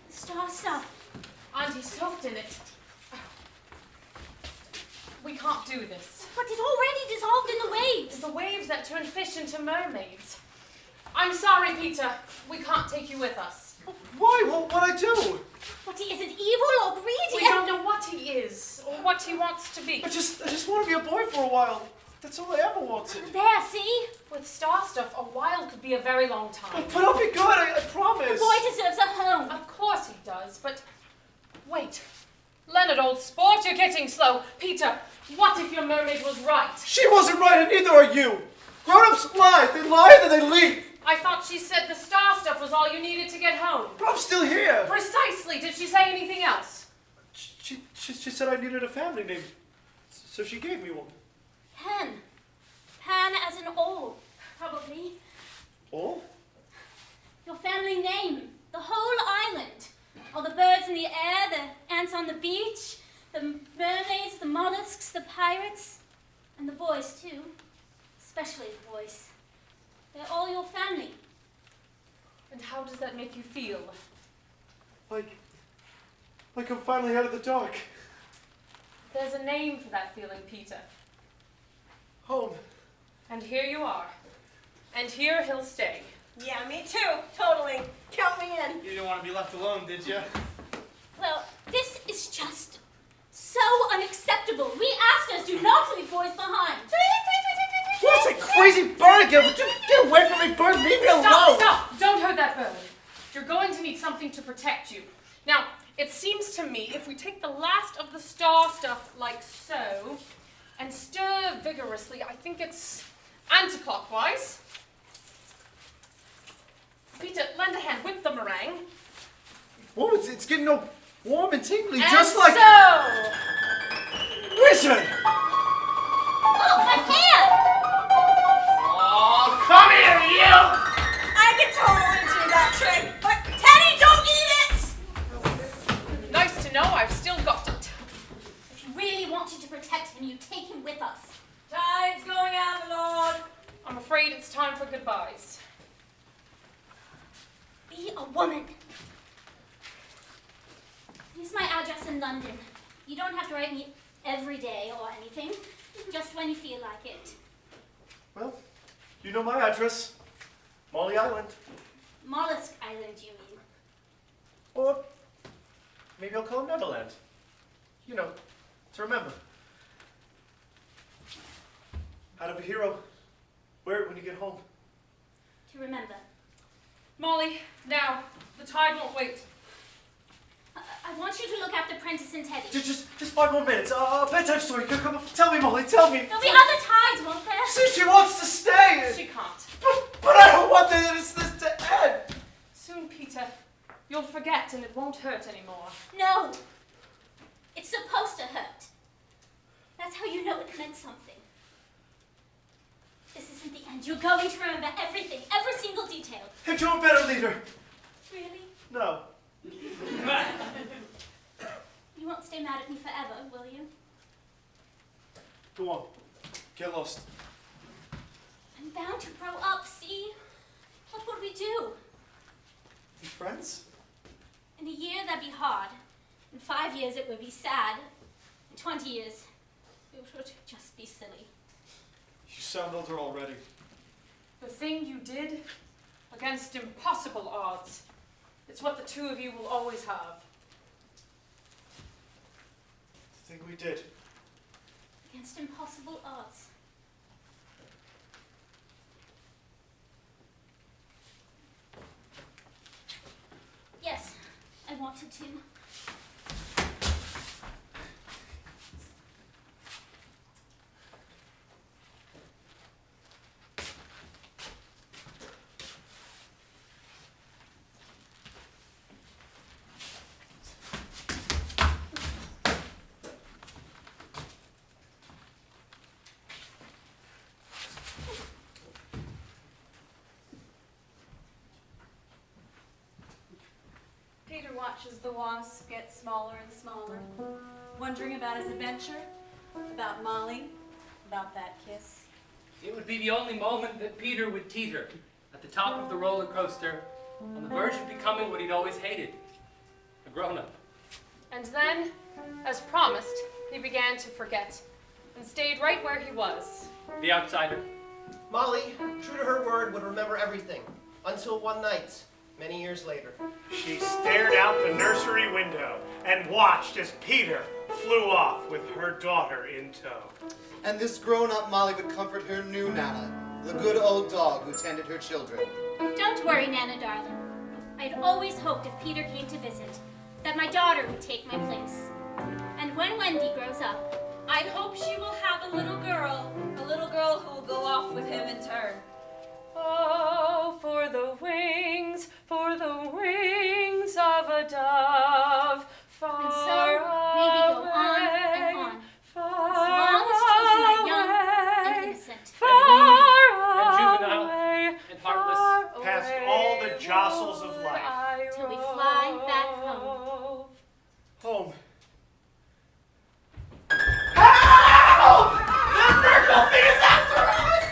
Star stuff. Auntie soaked in it. We can't do this. But it already dissolved in the waves. It's the waves that turn fish into mermaids. I'm sorry, Peter. We can't take you with us. Why? What'd I do? But he isn't evil or greedy. We don't know what he is or what he wants to be. I just want to be a boy for a while. That's all I ever wanted. There, see? With star stuff, a while could be a very long time. But I'll be good, I promise. The boy deserves a home. Of course he does, but wait. Leonard, old sport, you're getting slow. Peter, what if your mermaid was right? She wasn't right, and neither are you. Grown-ups lie. They lie and then they leave. I thought she said the star stuff was all you needed to get home. But I'm still here. Precisely. Did she say anything else? She said I needed a family name, so she gave me one. Pan. Pan as in all, probably. All? Your family name. The whole island. All the birds in the air, the ants on the beach, the mermaids, the mollusks, the pirates, and the boys too. Especially the boys. They're all your family. And how does that make you feel? Like I'm finally out of the dark. There's a name for that feeling, Peter. Home. And here you are. And here he'll stay. Yeah, me too. Totally. Count me in. You didn't want to be left alone, did you? Well, this is just so unacceptable. We asked us do not leave boys behind. What's a crazy bird again? Would you get away from me, bird? Leave me alone. Stop! Don't hurt that bird. You're going to need something to protect you. Now, it seems to me if we take the last of the star stuff like so and stir vigorously, I think it's anti-clockwise. Peter, lend a hand with the meringue. Whoa, it's getting all warm and tingly, And just like... so! Wizard! Oh, my hand! Oh, come here, you! I can totally do that trick, but Teddy, don't eat it! Nice to know I've still got it. If you really wanted to protect him, you take him with us. Tide's going out, Lord. I'm afraid it's time for goodbyes. Be a woman. Here's my address in London. You don't have to write me every day or anything, just when you feel like it. Well, you know my address. Molly Island. Mollusk Island, you mean? Or maybe I'll call it Neverland. You know, to remember. Out of a hero, wear it when you get home. To remember. Molly, now, the tide won't wait. I want you to look after Prentice and Teddy. Just 5 more minutes. A bedtime story. Come on, tell me, Molly, tell me. There'll be other tides, won't there? See, she wants to stay. She can't. But I don't want this to end. Soon, Peter, you'll forget and it won't hurt anymore. No. It's supposed to hurt. That's how you know it meant something. This isn't the end. You're going to remember everything, every single detail. And you're a better leader. Really? No. You won't stay mad at me forever, will you? Go on. Get lost. I'm bound to grow up, see? What would we do? Be friends? In a year, that'd be hard. In 5 years, it would be sad. In 20 years, it would just be silly. You sound older already. The thing you did against impossible odds, it's what the two of you will always have. The thing we did. Against impossible odds. Yes, I wanted to. watches the wasp get smaller and smaller, wondering about his adventure, about Molly, about that kiss. It would be the only moment that Peter would teeter at the top of the roller coaster, on the verge of becoming what he'd always hated, a grown-up. And then, as promised, he began to forget and stayed right where he was. The outsider. Molly, true to her word, would remember everything, until one night, many years later. She stared out the nursery window and watched as Peter flew off with her daughter in tow. And this grown-up Molly would comfort her new Nana, the good old dog who tended her children. Don't worry, Nana darling. I'd always hoped if Peter came to visit, that my daughter would take my place. And when Wendy grows up, I hope she will have a little girl who will go off with him in turn. Oh, for the wings of a dove, far and so may we go on and on, far as long as children are young and innocent. And juvenile and heartless. Past all the jostles of life. Till we fly back home. Home. Help! The purple thing is after us!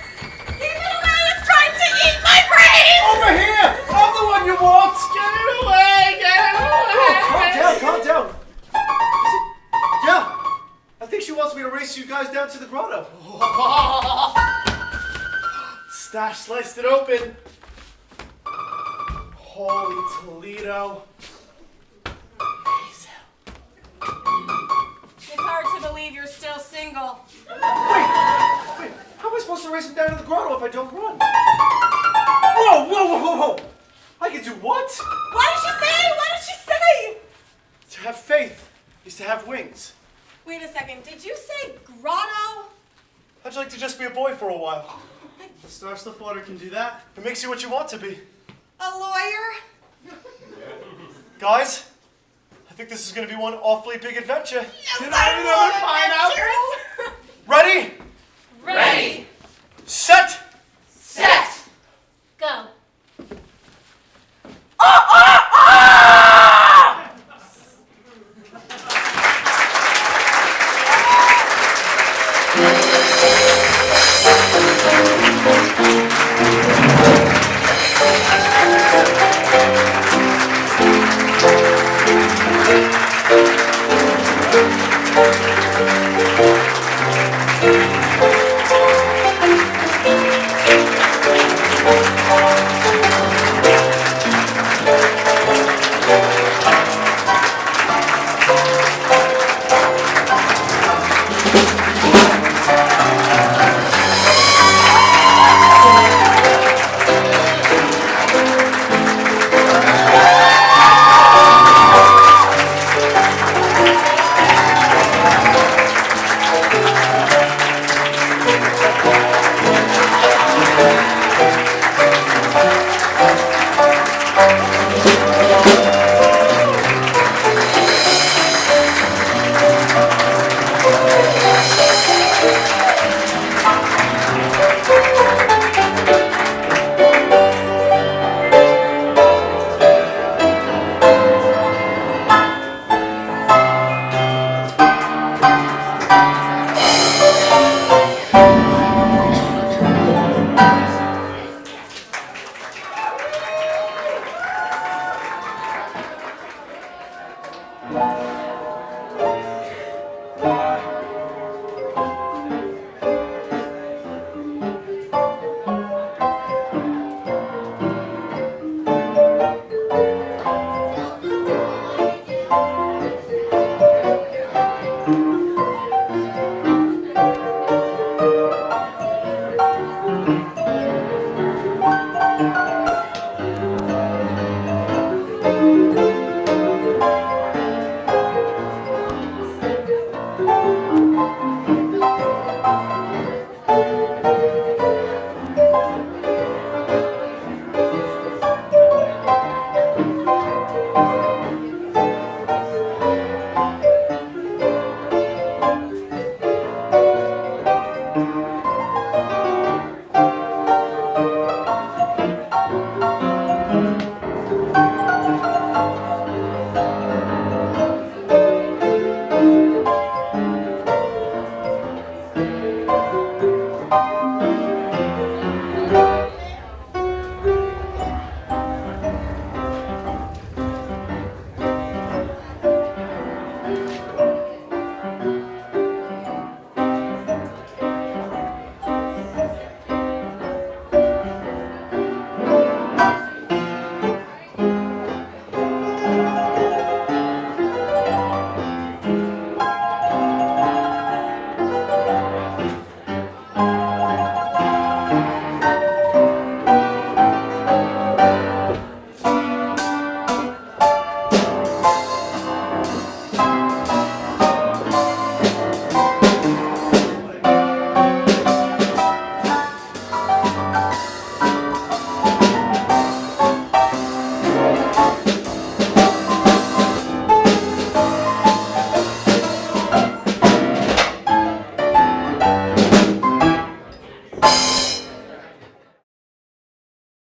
Keep it away! It's trying to eat my brains! Over here! I'm the one you want! Get it away! Get it away! Calm down. Yeah, I think she wants me to race you guys down to the grotto. Stash sliced it open. Holy Toledo. It's hard to believe you're still single. Wait, how am I supposed to race him down to the grotto if I don't run? Whoa! I can do what? What did she say? What did she say? To have faith is to have wings. Wait a second. Did you say grotto? How'd you like to just be a boy for a while? The Star Stuff Water can do that. It makes you what you want to be. A lawyer? Guys, I think this is going to be one awfully big adventure. Yes, Can I have another pineapple? Ready? Ready. Set! Set. Go. Oh!